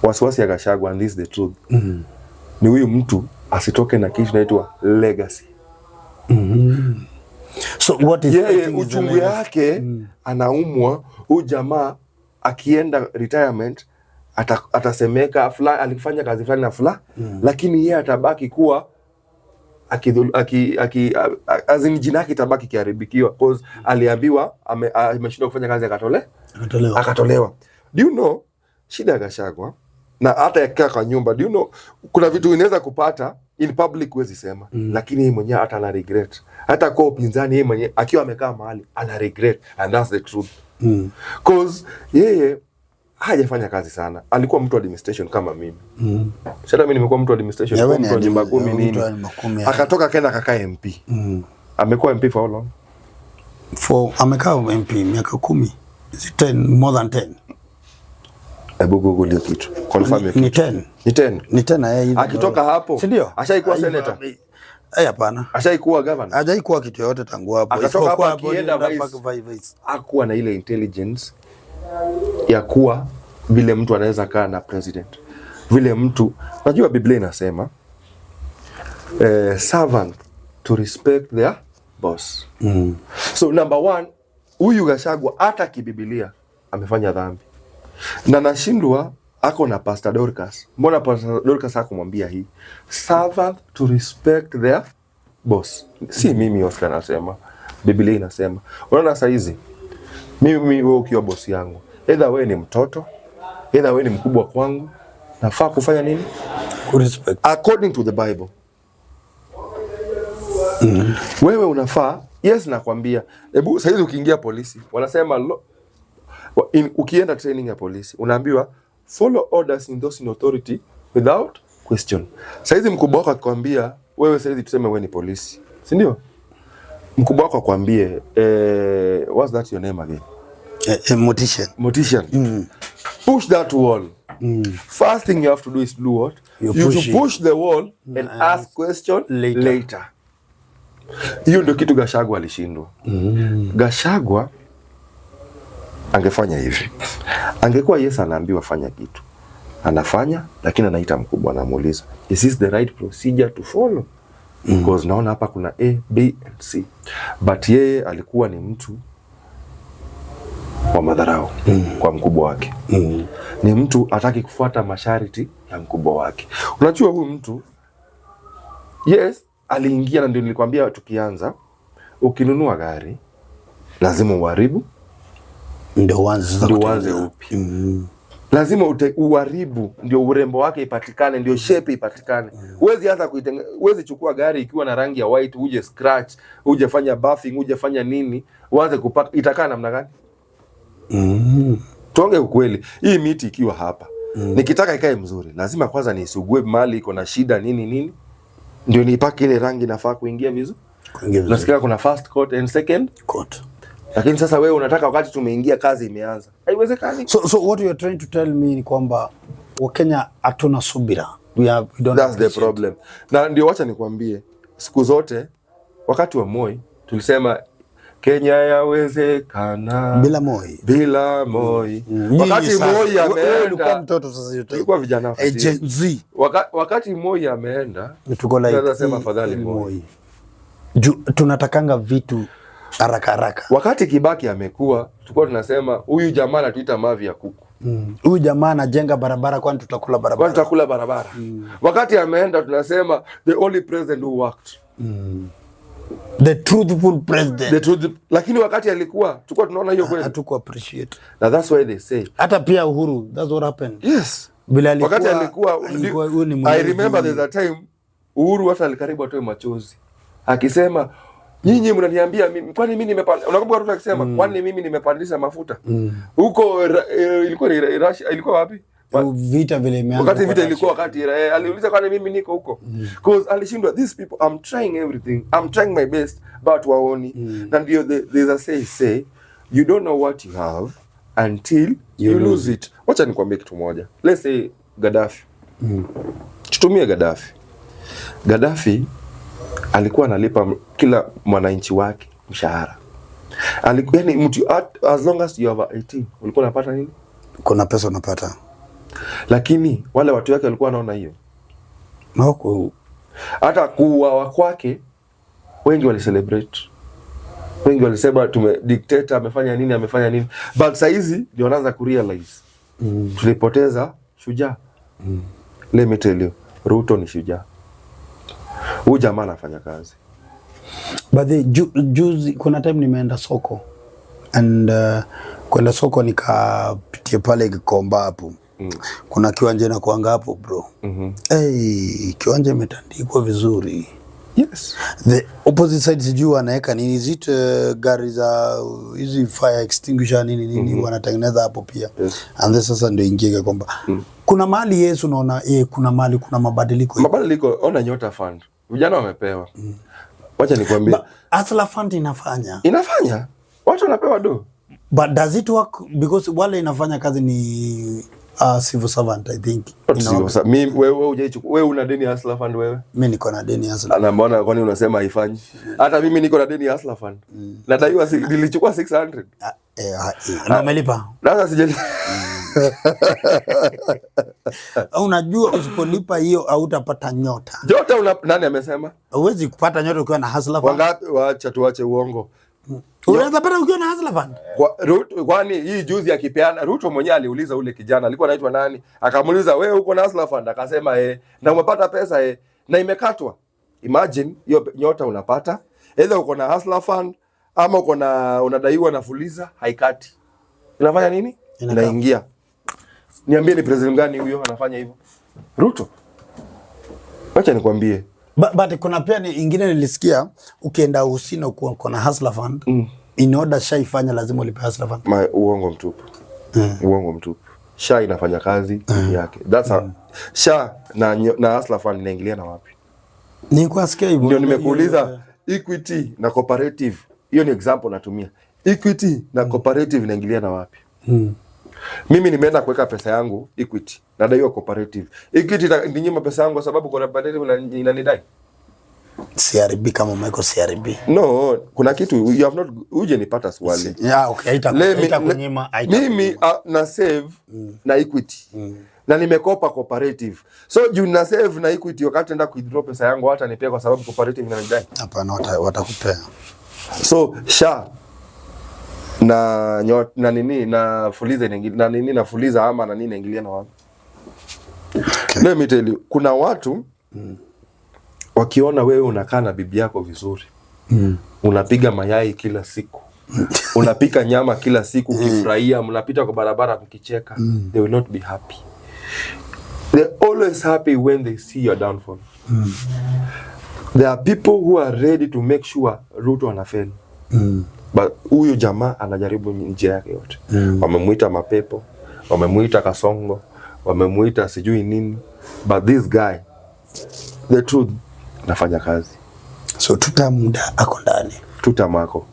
wasiwasi ya Gachagua, and this is the truth ni huyu mtu asitoke na kitu inaitwa legacy. So what is uchungu yake anaumwa huyu jamaa akienda retirement atasemeka fulani alifanya kazi fulani na fulani lakini yeye atabaki kuwa azini jina yake itabaki kiaribikiwa cause aliambiwa ameshindwa kufanya kazi akatolewa. Do you know shida ya Gachagua na hata yakaa kwa nyumba, do you know kuna vitu inaweza kupata in public huwezi sema lakini yeye mwenyewe hata ana regret, hata kwa upinzani yeye mwenyewe akiwa amekaa mahali ana regret, and that's the truth cause yeye hajafanya kazi sana. Alikuwa mtu wa administration kama mimi. Sasa mimi nimekuwa mtu wa administration kwa mtu wa nyumba 10 nini. Akatoka kaenda akakaa MP. Amekuwa MP for how long? Amekaa MP miaka 10. Is it 10 more than 10? Hebu Google hiyo kitu. Confirm hiyo. Ni 10. Ni 10. Ni 10 akitoka hapo. Ashaikuwa senator. Hapana. Ashaikuwa governor. Hajaikuwa kitu yote tangu hapo. Akatoka hapo akienda vice. Hakuwa na ile intelligence ya kuwa vile mtu anaweza kaa na president. Vile mtu, najua Biblia inasema servant to respect their boss. So number 1, huyu Gachagua hata kiBiblia amefanya dhambi. Na nashindwa ako na Pastor Dorcas. Mbona Pastor Dorcas hakumwambia hii? Servant to respect their boss. Si mimi Oscar nasema, Biblia inasema. Unaona saa hizi mimi wewe ukiwa boss yangu, either wewe ni mtoto, either wewe ni mkubwa kwangu, nafaa kufanya nini? Respect. According to the Bible. Wewe unafaa, yes nakwambia, hebu sasa hizi ukiingia polisi, wanasema ukienda training ya polisi, unaambiwa follow orders in those in authority without question. Sasa hizi mkubwa wako akwambia, wewe sasa hizi tuseme wewe ni polisi, si ndio? Mkubwa wako akwambie, what's that your name again? Mortician. Push that wall. First thing you have to do is do what? You push the wall and ask question later. Hiyo ndio kitu Gachagua alishindwa. Gachagua angefanya hivi. Angekuwa Yesu anaambiwa fanya kitu, anafanya, lakini anaita mkubwa anamuuliza, is this the right procedure to follow? Because naona hapa kuna A, B and C. But yeye alikuwa ni mtu wa madharau kwa mkubwa wake. Ni mtu hataki kufuata masharti ya mkubwa wake. Unajua huyu mtu, yes, aliingia, na ndio nilikwambia tukianza, ukinunua gari lazima uharibu ndio uanze upya. Lazima uharibu ndio urembo wake ipatikane, ndio shape ipatikane. Huwezi anza huwezi chukua gari ikiwa na rangi ya white, uje scratch, uje fanya buffing, uje fanya nini, uanze kupaka, itakaa namna gani? Tuonge ukweli, hii miti ikiwa hapa, nikitaka ikae mzuri, lazima kwanza nisugue mahali iko na shida nini, ndio nipake ile rangi nafaa kuingia vizuri. Nasikia kuna first coat and second coat. Lakini sasa wewe unataka wakati tumeingia kazi imeanza. Haiwezekani. So what you are trying to tell me ni kwamba Wakenya hatuna subira. We don't. That's the problem. Na ndio wacha nikwambie, siku zote wakati wa Moi tulisema Kenya yawezekana bila Moi. Wakati Moi ameenda, mtoto sasa yote. Tulikuwa vijana Gen Z. Wakati Moi ameenda, tunaweza sema afadhali Moi. Tunatakanga vitu haraka. Wakati Kibaki amekuwa, tulikuwa tunasema huyu jamaa anatuita mavi ya kuku. Huyu jamaa anajenga barabara, kwani tutakula barabara. Wakati ameenda tunasema the only president who worked. The truthful president. Lakini wakati alikuwa, tulikuwa tunaona hiyo kweli. Hatuku appreciate. Na that's why they say. Hata pia Uhuru, that's what happened. Yes. Wakati alikuwa, I remember there's a time Uhuru hata alikaribu atoe machozi. Akisema Nyinyi mnaniambia mimi kwani mimi nimepanda, unakumbuka Ruto akisema kwani mimi nimepandisha mafuta huko ilikuwa ni Russia, ilikuwa wapi vita vile imeanza, wakati vita ilikuwa wakati aliuliza kwani mimi niko huko because alishindwa. These people, I'm trying everything, I'm trying my best but waoni. Na ndio there's a say you don't know what you have until you lose it. Wacha nikwambie kitu moja, let's say Gaddafi, tutumie Gaddafi alikuwa analipa kila mwananchi wake mshahara. Alikuwa yani mtu as long as you have 18 ulikuwa unapata nini? Kuna pesa unapata. Lakini wale watu wake walikuwa wanaona hiyo. Nako hata kuuawa kwake wengi wali celebrate. Wengi walisema dictator amefanya nini. But saizi ndio wanaanza ku realize tulipoteza shujaa. Let me tell you, Ruto ni shujaa. Huyu jamaa anafanya kazi. But juzi kuna time nimeenda soko and kwenda soko nikapitia pale Gikomba hapo. Kuna kiwanja na kuanga hapo bro. Kiwanja imetandikwa vizuri. Yes. The opposite side sijui wanaweka nini, is it gari za hizi fire extinguisher nini wanatengeneza hapo pia. Yes. And this sasa ndio ingiege kwamba kuna mali Yesu unaona kuna mali kuna mabadiliko. Ona Nyota Fund. Vijana wamepewa. Wacha nikwambie. Hustler Fund inafanya. Watu wanapewa do. But does it work? Because wale inafanya kazi ni civil servant, I think. Mimi wewe una deni ya Hustler Fund wewe? Mimi niko na deni ya Hustler. Na mbona kwani unasema haifanyi? Hata mimi niko na deni ya Hustler Fund. Nadaiwa nilichukua 600. Na umelipa? Sasa sijali. Unajua usipolipa hiyo hautapata nyota. Nani amesema? Huwezi kupata nyota ukiwa na Hustler Fund. Wangapi waacha tuache uongo. Unaweza pata ukiwa na Hustler Fund. Kwani hii juzi akipeana Ruto mwenyewe aliuliza ule kijana alikuwa anaitwa nani? Akamuuliza wewe uko na Hustler Fund? Akasema na umepata pesa na imekatwa. Imagine hiyo nyota unapata. Either uko na Hustler Fund ama uko na unadaiwa na Fuliza haikati. Inafanya nini? Inaingia. Niambie ni president gani huyo anafanya hivyo? Ruto. Wacha nikwambie. But kuna pia ingine nilisikia ukienda usina uko na Hustler Fund in order shaifanya lazima ulipe Hustler Fund. Uongo mtupu. Uongo mtupu. SHA inafanya kazi yake. That's SHA na Hustler Fund inaingilia na wapi? Nilikuwa sikia hivyo. Ndio nimekuuliza Equity na Cooperative. Hiyo ni example natumia. Equity na Cooperative inaingilia na wapi? Mimi nimeenda kuweka pesa yangu Equity, nadaiwa Cooperative. Equity ndinyima pesa yangu kwa sababu Cooperative inanidai. CRB kama umeko CRB. No, kuna kitu you have not uje nipata swali. Okay, haitakunyima. Mimi na save na Equity. Na nimekopa Cooperative. So juu na save na Equity wakati naenda withdraw pesa yangu hata nipea kwa sababu Cooperative inanidai. Hapana, watakupea. So SHA na nini na Fuliza inaingilia na nini na Fuliza ama na nini inaingilia na wapi? Okay. Let me tell you, kuna watu wakiona wewe unakaa na bibi yako vizuri, unapiga mayai kila siku, unapika nyama kila siku, ukifurahia, mnapita kwa barabara mkicheka, they will not be happy. They're always happy when they see your downfall. There are people who are ready to make sure Ruto anafeli. But huyu jamaa anajaribu njia yake yote. Wamemuita mapepo, wamemuita kasongo, wamemuita sijui nini. But this guy, the truth, nafanya kazi. So tutamuda ako ndani. Tutamako.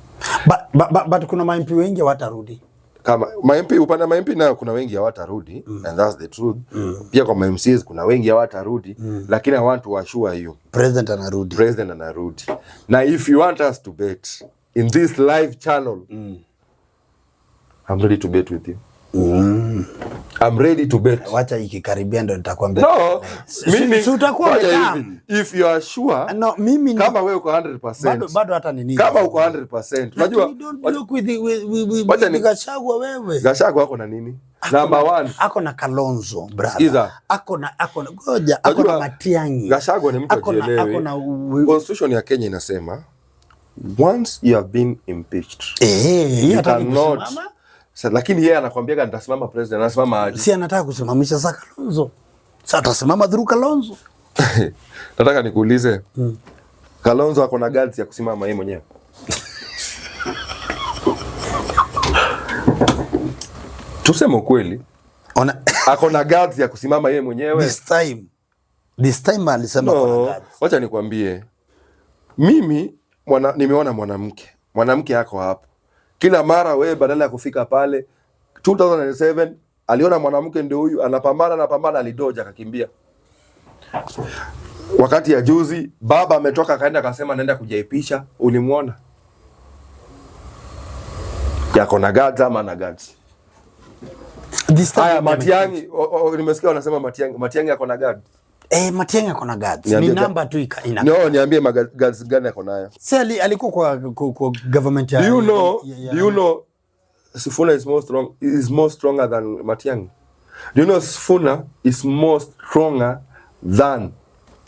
But kuna ma MP wengi hawatarudi. Kama ma MP upande ma MP na kuna wengi hawatarudi and that's the truth. Pia kwa ma MCs kuna wengi hawatarudi lakini I want to assure you President anarudi. Now if you want us to bet in this live channel, I'm ready to bet with you. I'm ready to bet. Wacha ikikaribia ndo nitakwambia. No, mimi utakuwa if you are sure. No, mimi kama wewe uko 100%. Bado hata nini? Kama uko 100%. Unajua look with Gachagua wewe. Gachagua wako na nini? Number 1. Ako na Kalonzo, brother. Ako na ngoja, ako na Matiang'i. Gachagua ni mtu ajielewe. Constitution ya Kenya inasema once you have been impeached. You cannot. Lakini yeye anakuambia nitasimama president, anasimama aje? Si anataka kusimamisha sasa Kalonzo. Sasa atasimama through Kalonzo. Nataka nikuulize. Kalonzo ako na guts ya kusimama yeye mwenyewe. Tuseme ukweli. Ako na guts ya kusimama yeye mwenyewe. This time alisema no, kuna guts. Wacha nikwambie. Mimi nimeona mwanamke yako hapo. Kila mara wewe badala ya kufika pale 2007 aliona mwanamke ndio huyu anapambana alidoja akakimbia. Wakati ya juzi baba ametoka kaenda akasema naenda kujaipisha, ulimuona? Yako na guts ama na guts? Haya Matiang'i, nimesikia wanasema Matiang'i yako na guts. Matiang'i yako na guts. Ni namba tu ina. No, niambie guts gani yako nayo? Sasa alikuwa kwa government ya. Do you know Sifuna is more stronger than Matiang'i? Do you know Sifuna is more stronger than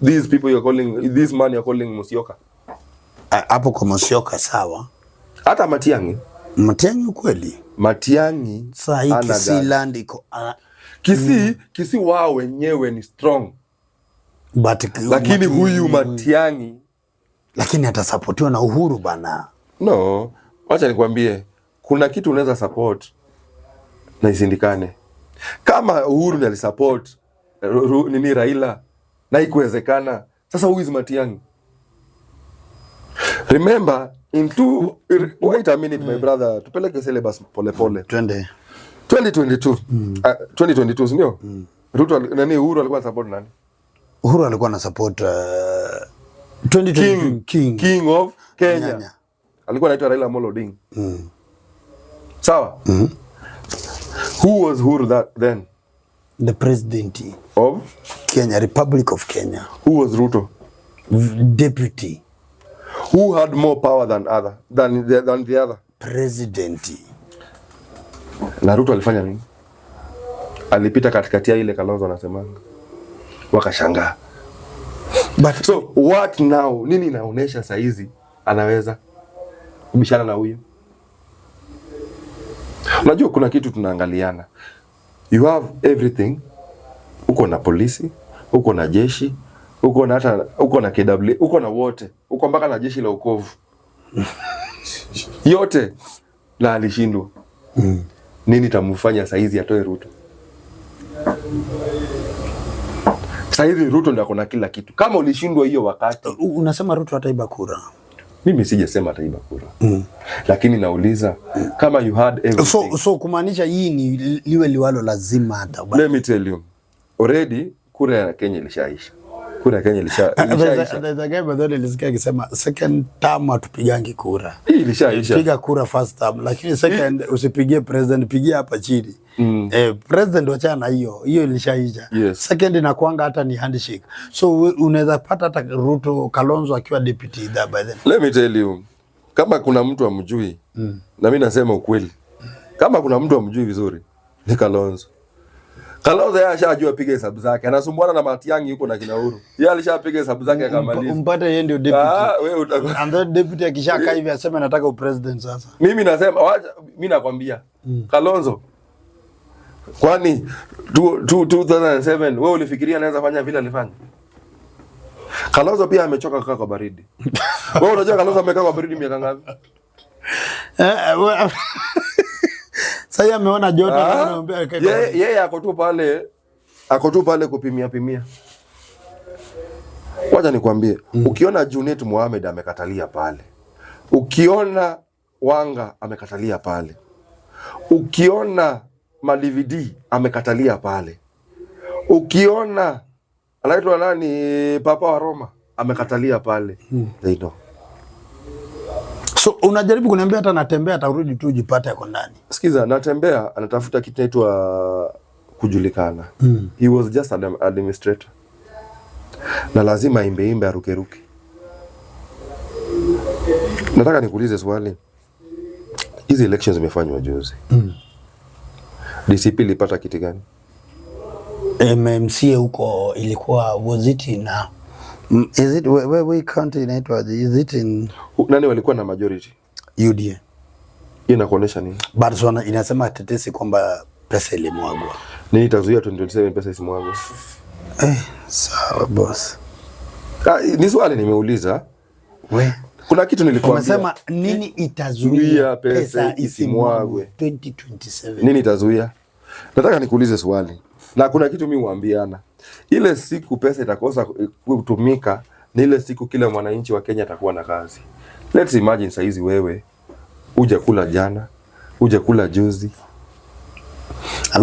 these people you're calling, this man you're calling Musyoka? Hapo kwa Musyoka sawa. Hata Matiang'i kweli. Matiang'i saa hii Kisii land iko Kisii wao wenyewe ni strong. Lakini huyu Matiang'i lakini atasapotiwa na Uhuru bana. No, wacha nikwambie kuna kitu unaweza support na isindikane. Kama Uhuru ndiye alisupport nini Raila na ikuwezekana. Sasa who is Matiang'i? Remember wait a minute my brother, tupeleke syllabus pole pole. 2022 2022 ndio? Ruto nani Uhuru alikuwa support nani? Uhuru alikuwa na support 2022 King of Kenya. Alikuwa anaitwa Raila Amolo Odinga. Sawa? Who was Uhuru then? The president of Kenya, Republic of Kenya. Who was Ruto? Deputy. Who had more power than the other? President. Na Ruto alifanya nini? Alipita katikati ya ile Kalonzo anasemanga. Wakashangaa. So what now? Nini inaonesha saa hizi anaweza kubishana na huyu? Unajua kuna kitu tunaangaliana. You have everything. Uko na polisi, uko na jeshi, uko na KW, uko na wote. Uko mpaka na jeshi la ukovu. Yote na alishindwa. Nini tamufanya saa hizi atoe Ruto? Saa hizi Ruto ndio akona kila kitu. Kama ulishindwa hiyo wakati, unasema Ruto ataiba kura. Mimi sijasema ataiba kura. Lakini nauliza kama you had everything. So kumaanisha hii ni liwe liwalo lazima hata. Let me tell you. Already kura ya Kenya ilishaisha. Kura ya Kenya ilishaisha. The guy badala ilisikia akisema second term atupigangi kura. Hii ilishaisha. Piga kura first term lakini second usipigie president, pigia hapa chini. President wachana hiyo ilishaisha. Yes. Second inakuanga hata ni handshake. So unaweza pata hata Ruto Kalonzo akiwa deputy there by then. Let me tell you. Kama kuna mtu amjui na mimi nasema ukweli. Kama kuna mtu amjui vizuri ni Kalonzo. Kalonzo yeye ashajua piga hesabu zake. Anasumbuana na Matiang'i yuko na kina Uhuru. Yeye alishapiga hesabu zake akamaliza. Umpate yeye ndio deputy. Wewe utakuwa and then deputy akishaka hivi aseme nataka upresident sasa. Mimi nasema mimi nakwambia Kalonzo. Kwani 2007 wewe ulifikiria anaweza fanya vile alifanya? Kalonzo pia amechoka kukaa kwa baridi. Wewe unajua Kalonzo amekaa kwa baridi miaka ngapi? Sasa ameona joto na anaambia yeye ako tu pale kupimia. Wacha nikwambie, ukiona Junet Mohamed amekatalia pale. Ukiona Wanga amekatalia pale. Ukiona Malividi amekatalia pale. Ukiona anaitwa nani Papa wa Roma amekatalia pale. They know. So unajaribu kuniambia hata natembea atarudi tu jipate yako ndani. Sikiza, natembea anatafuta kitu inaitwa kujulikana. He was just an administrator. Na lazima imbe arukeruke. Nataka nikuulize swali. Hizi elections zimefanywa juzi. DCP ilipata kiti gani? MMC huko ilikuwa was it na is it where county inaitwa is it in nani walikuwa na majority? UDA. Hiyo inakuonesha nini? Barcelona inasema tetesi kwamba pesa ilimwagwa. Nini itazuia 2027 pesa isimwagwe? Sawa boss. Ni swali nimeuliza. Kuna kitu nilikwambia. Umesema nini itazuia pesa isimwagwe 2027? Nini itazuia? Nataka nikuulize swali. Na kuna kitu mimi huambiana. Ile siku pesa itakosa kutumika ni ile siku kila mwananchi wa Kenya atakuwa na kazi. Let's imagine saizi wewe uje kula jana, uje kula juzi.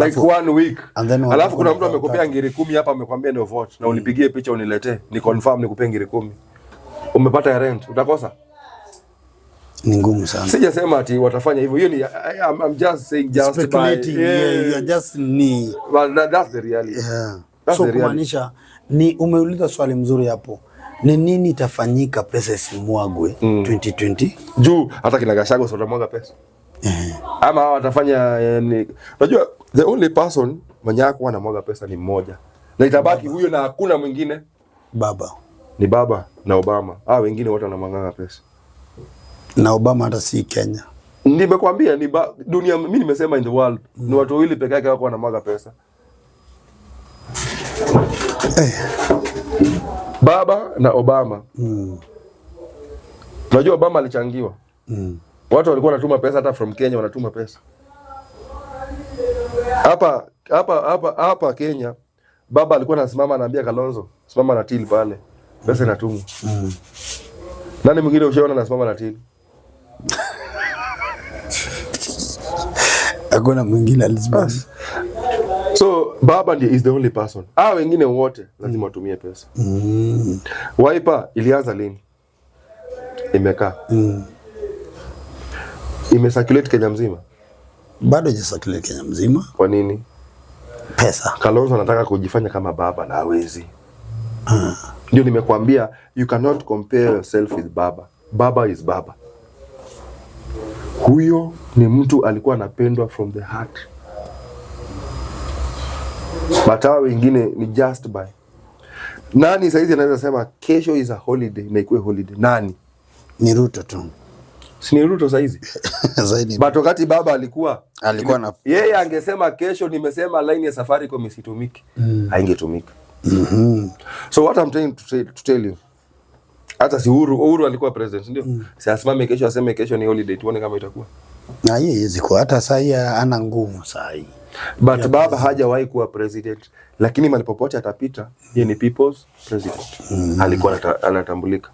Like 1 week. Alafu kuna mtu amekupea ngiri 10 hapa amekwambia ndio vote na unipigie picha uniletee, ni confirm nikupea ngiri 10. Umepata ya rent, utakosa? Ni ngumu sana. Sijasema ati watafanya hivyo. Hiyo ni I'm just saying just by you are just ni well, that's the reality. Yeah. So kumaanisha ni umeuliza swali mzuri hapo. Ni nini itafanyika pesa isimwagwe 2020? Juu hata kina Gachagua sio watamwaga pesa. Ama watafanya unajua the only person mwenye yako anamwaga pesa ni mmoja. Na itabaki huyo na hakuna mwingine. Baba. Ni baba na Obama. Wengine wote wanamwaga pesa. Na Obama hata si Kenya. Nimekwambia ni dunia, mimi nimesema in the world ni watu wawili pekee yake wako wanamwaga pesa. Baba na Obama. Unajua Obama alichangiwa. Watu walikuwa wanatuma pesa hata from Kenya wanatuma pesa. Hapa Kenya baba alikuwa anasimama anaambia Kalonzo, simama na till pale. Pesa inatumwa. Nani mwingine ushaona anasimama na till? Hakuna mwingine alisimama. So baba ndiye is the only person. Wengine wote lazima watumie pesa. Wiper ilianza lini? Imekaa. Imecirculate Kenya mzima? Bado haijacirculate Kenya mzima. Kwa nini? Pesa. Kalonzo anataka kujifanya kama baba na hawezi. Ndio nimekuambia you cannot compare yourself with baba. Baba is baba. Huyo ni mtu alikuwa anapendwa from the heart. But wengine ni just by. Nani saizi anaweza sema kesho is a holiday na ikuwe holiday? Nani? Ni Ruto tu. Si ni Ruto saizi? Zaidi. But wakati baba alikuwa na yeye angesema kesho nimesema line ya Safaricom isitumike. Haingetumika. So what I'm trying to tell you, hata si Uhuru alikuwa president ndio? Si asimame kesho aseme kesho ni holiday tuone kama itakuwa. Na yeye ziko hata sasa ana nguvu sasa. But baba hajawahi kuwa president, lakini malipopote atapita yeye ni people's president. Alikuwa anatambulika.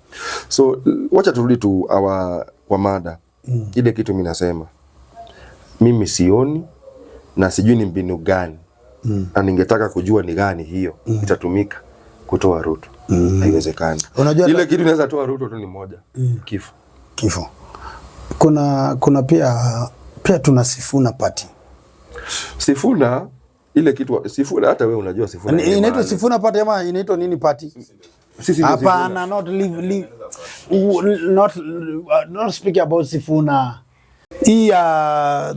So wacha turudi tu kwa mada. Ile kitu mimi nasema. Mimi sioni na sijui ni mbinu gani. Na ningetaka kujua ni gani hiyo itatumika kutoa Ruto. Haiwezekani. Ile kitu inaweza toa Ruto tu ni moja. Kifo. Kuna pia tuna Sifuna party. Sifuna ile kitu Sifuna hata wewe unajua Sifuna. Inaitwa Sifuna party ama inaitwa nini party? Sisi hapana, not speaking about Sifuna.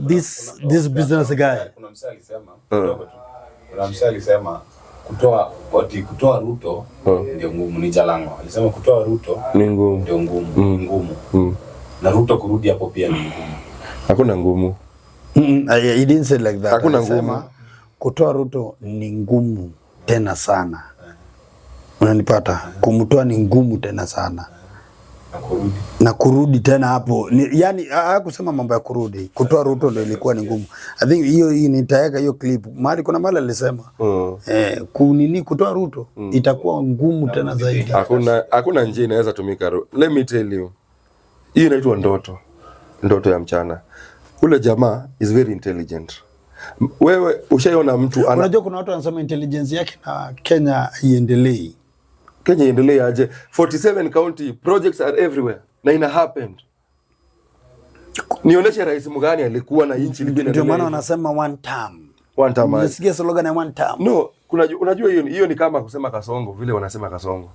This business guy. Kuna msali alisema kutoa Ruto ndio ngumu, ni Jalango. Alisema kutoa Ruto ni ngumu. Ndio ngumu. Na Ruto kurudi hapo pia ni ngumu. Hakuna ngumu. He didn't say like that. Hakuna ngumu. Kutoa Ruto ni ngumu tena sana. Unanipata? Kumtoa ni ngumu tena sana. Na kurudi tena hapo yani hakusema mambo ya kurudi. Kutoa Ruto ndio ilikuwa ni ngumu. I think hiyo nitaweka hiyo clip. Mahali kuna mali alisema kutoa Ruto itakuwa ngumu tena zaidi. Hakuna njia inaweza tumika. Let me tell you. Hii inaitwa ndoto ya mchana. Ule jamaa is very intelligent. Wewe ushaiona mtu unajua kuna watu wanasema intelligence yake na Kenya iendelee. Kenya iendelee aje? 47 county projects are everywhere. Na ina happened. Nionyeshe rais mgani alikuwa na inchi lingine. Ndio maana wanasema one term. Unasikia slogan ya one term. No, unajua hiyo ni kama kusema Kasongo vile wanasema Kasongo.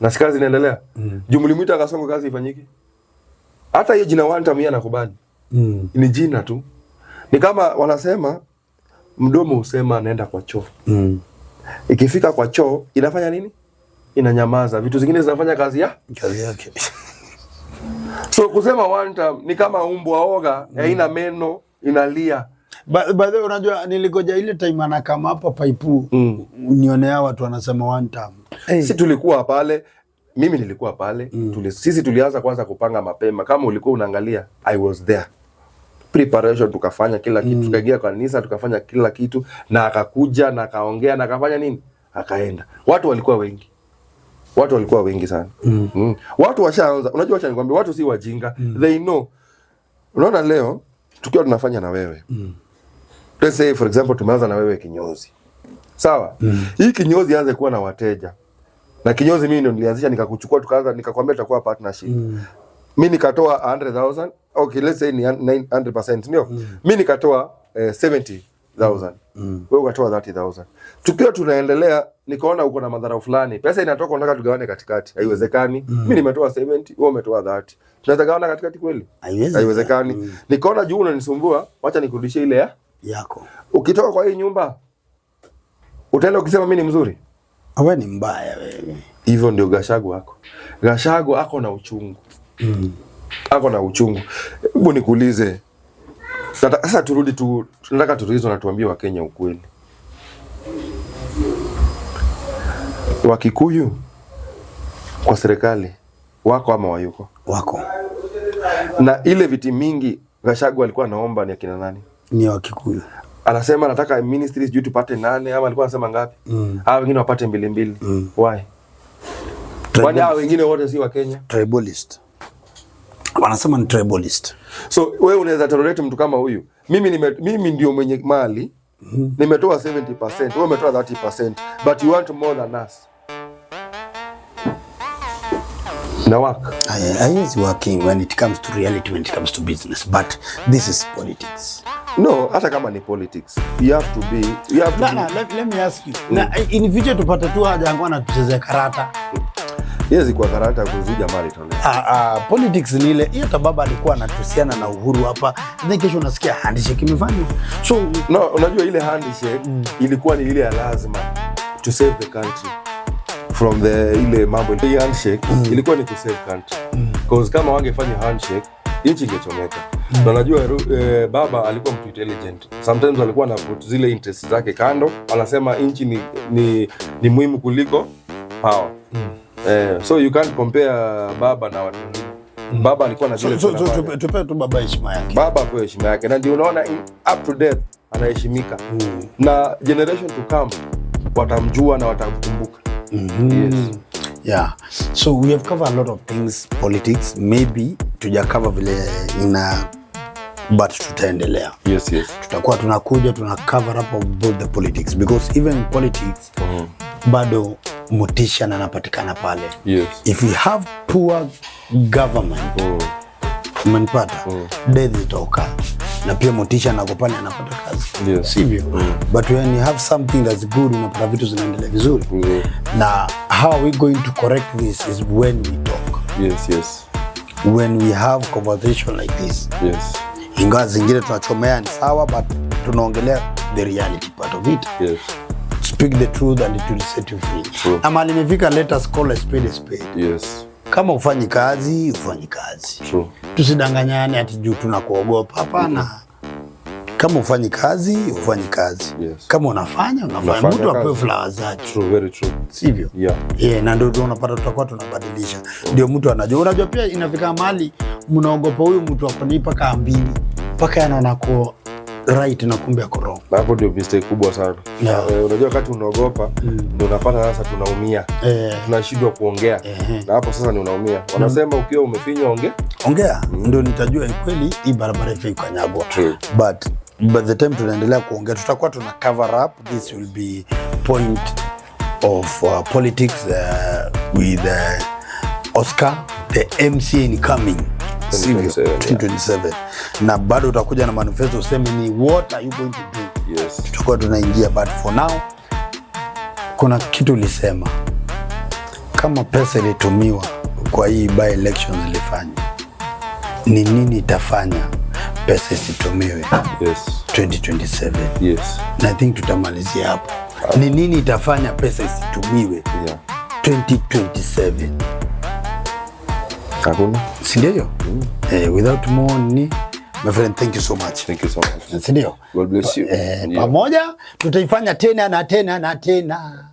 Na si kazi inaendelea. Jumlimuita Kasongo kazi ifanyiki. Hata hiyo jina one term yeye anakubali. Ni jina tu. Ni kama wanasema mdomo usema anaenda kwa choo. Ikifika kwa choo inafanya nini? Inanyamaza. Vitu zingine zinafanya kazi yake. So kusema one time ni kama umbwa oga haina meno inalia. Baadhi unajua niligoja ile time anakama hapa paipu. Nionea watu wanasema one time. Si tulikuwa pale mimi nilikuwa pale. Sisi tulianza kwanza kupanga mapema. Kama ulikuwa unaangalia, I was there. Preparation tukafanya kila kitu. Tukaingia kanisa tukafanya kila kitu, na akakuja na akaongea na akafanya nini? Akaenda. Watu walikuwa wengi sana. Watu washaanza. Unajua acha nikwambie, watu si wajinga. They know. Unaona leo tukiwa tunafanya na wewe. Let's say for example tumeanza na wewe kinyozi. Sawa? Hii kinyozi aanze kuwa na wateja. Na kinyozi mimi ndio nilianzisha, nikakuchukua tukaanza, nikakwambia tutakuwa partnership. Mimi nikatoa 100,000. Okay, let's say ni 100%, ndio. Mimi nikatoa 70,000. Wewe ukatoa 30,000. Tukiwa tunaendelea, nikaona uko na madhara fulani. Pesa inatoka, unataka tugawane katikati. Haiwezekani. Mimi nimetoa 70, wewe umetoa 30. Tunaweza gawana katikati kweli? Haiwezekani. Nikaona juu unanisumbua, acha nikurudishie ile yako. Ukitoka kwa hii nyumba, utaenda ukisema mimi ni mzuri? Wewe ni mbaya wewe. Hivyo ndio Gachagua wako. Gachagua ako na uchungu. Ako na uchungu. Hebu nikuulize. Sasa tunataka turudizo na tuambie Wakenya ukweli. Wakikuyu kwa serikali wako ama wayuko? Wako. Na ile viti mingi Gachagua alikuwa anaomba ni akina nani? Ni Wakikuyu. Anasema nataka ministries juu tupate 8 ama alikuwa anasema ngapi? Hao wengine wapate 2. Why? Kwani hao wengine wote si wa Kenya? Tribalist. Wanasema ni tribalist. So wewe unaweza tolerate mtu kama huyu? Mimi ndio mwenye mali. Nimetoa 70%, wewe umetoa 30%, but you want more than us. Na work. I is working when it comes to reality, when it comes to business, but this is politics. No, hata kama ni politics, let me ask you. Na in future tupate tu haja yangu na tucheze karata. Yes, kwa karata kuzuja mali tena. Politics ni ile. Hata baba alikuwa anatusiana na Uhuru hapa. Then kesho unasikia handshake imefanywa. So no, unajua ile handshake ilikuwa ni ile ya lazima to save the country from ile mambo. Ile handshake ilikuwa ni to save country. Because kama wangefanya handshake, nchi ingechomeka. Na unajua baba alikuwa mtu intelligent. Sometimes alikuwa anaput zile interests zake kando, anasema nchi ni muhimu kuliko power. So you can't compare baba na watu wengine. Baba alikuwa na zile tupe tu baba heshima yake. Baba kwa heshima yake, na ndio unaona up to death anaheshimika. Na generation to come watamjua na watamkumbuka. Yes. Yeah. So we have covered a lot of things, politics, maybe tuja cover vile but tutaendelea. Yes. Tutakuwa tunakuja tuna cover up about the politics, because even in politics bado motisha na napatikana pale. Yes. If we have poor government, umenipata, death itoka. Na pia motisha na kopani anapata kazi. Yes. Sivyo? But when you have something that's good, unapata vitu zinaendelea vizuri. Na how are we going to correct this is when we talk. Yes. When we have conversation like this. Yes. Ingawa zingine tunachomea ni sawa, but tunaongelea the reality part of it. Yes. Speak the truth and it will set you free. True. Ama limefika, let us call a spade a spade. Yes. Kama ufanyi kazi, ufanyi kazi. True. Tusidanganyane ati juu tunakuogopa, hapana. Kama ufanyi kazi, ufanyi kazi. Yes. Kama unafanya. Mtu apewe flowers zake. True, very true. Sivyo? Yeah. Na ndio unapata tutakuwa tunabadilisha. Ndio mtu anajua. Unajua pia inafika mahali mnaogopa huyu mtu akonipa kaambini. Paka yanaona kwa right na kumbe yako wrong. Hapo ndio mistake kubwa sana. Unajua wakati unaogopa ndio unapata sasa tunaumia. Tunashindwa kuongea. Na hapo sasa ni unaumia. Wanasema ukiwa umefinywa ongea. Ndio nitajua kweli hii barabara ifai kanyagwa. But the time tunaendelea kuongea tutakuwa tuna cover up. This will be point of politics with Oscar, the MCA incoming 2027. Na bado utakuja na manifesto useme ni what are you going to do. Yes. Tutakuwa tunaingia, but for now kuna kitu ulisema kama pesa ilitumiwa kwa hii by elections ilifanywa, ni nini itafanya pesa isitumiwe 2027? Yes. Na I think tutamalizia hapo. Ni nini itafanya pesa isitumiwe 2027? Hakuna. Si ndio? Without more my friend, thank you so much. Thank you so much. Si ndio? God bless you. Pamoja tutaifanya tena na tena na tena.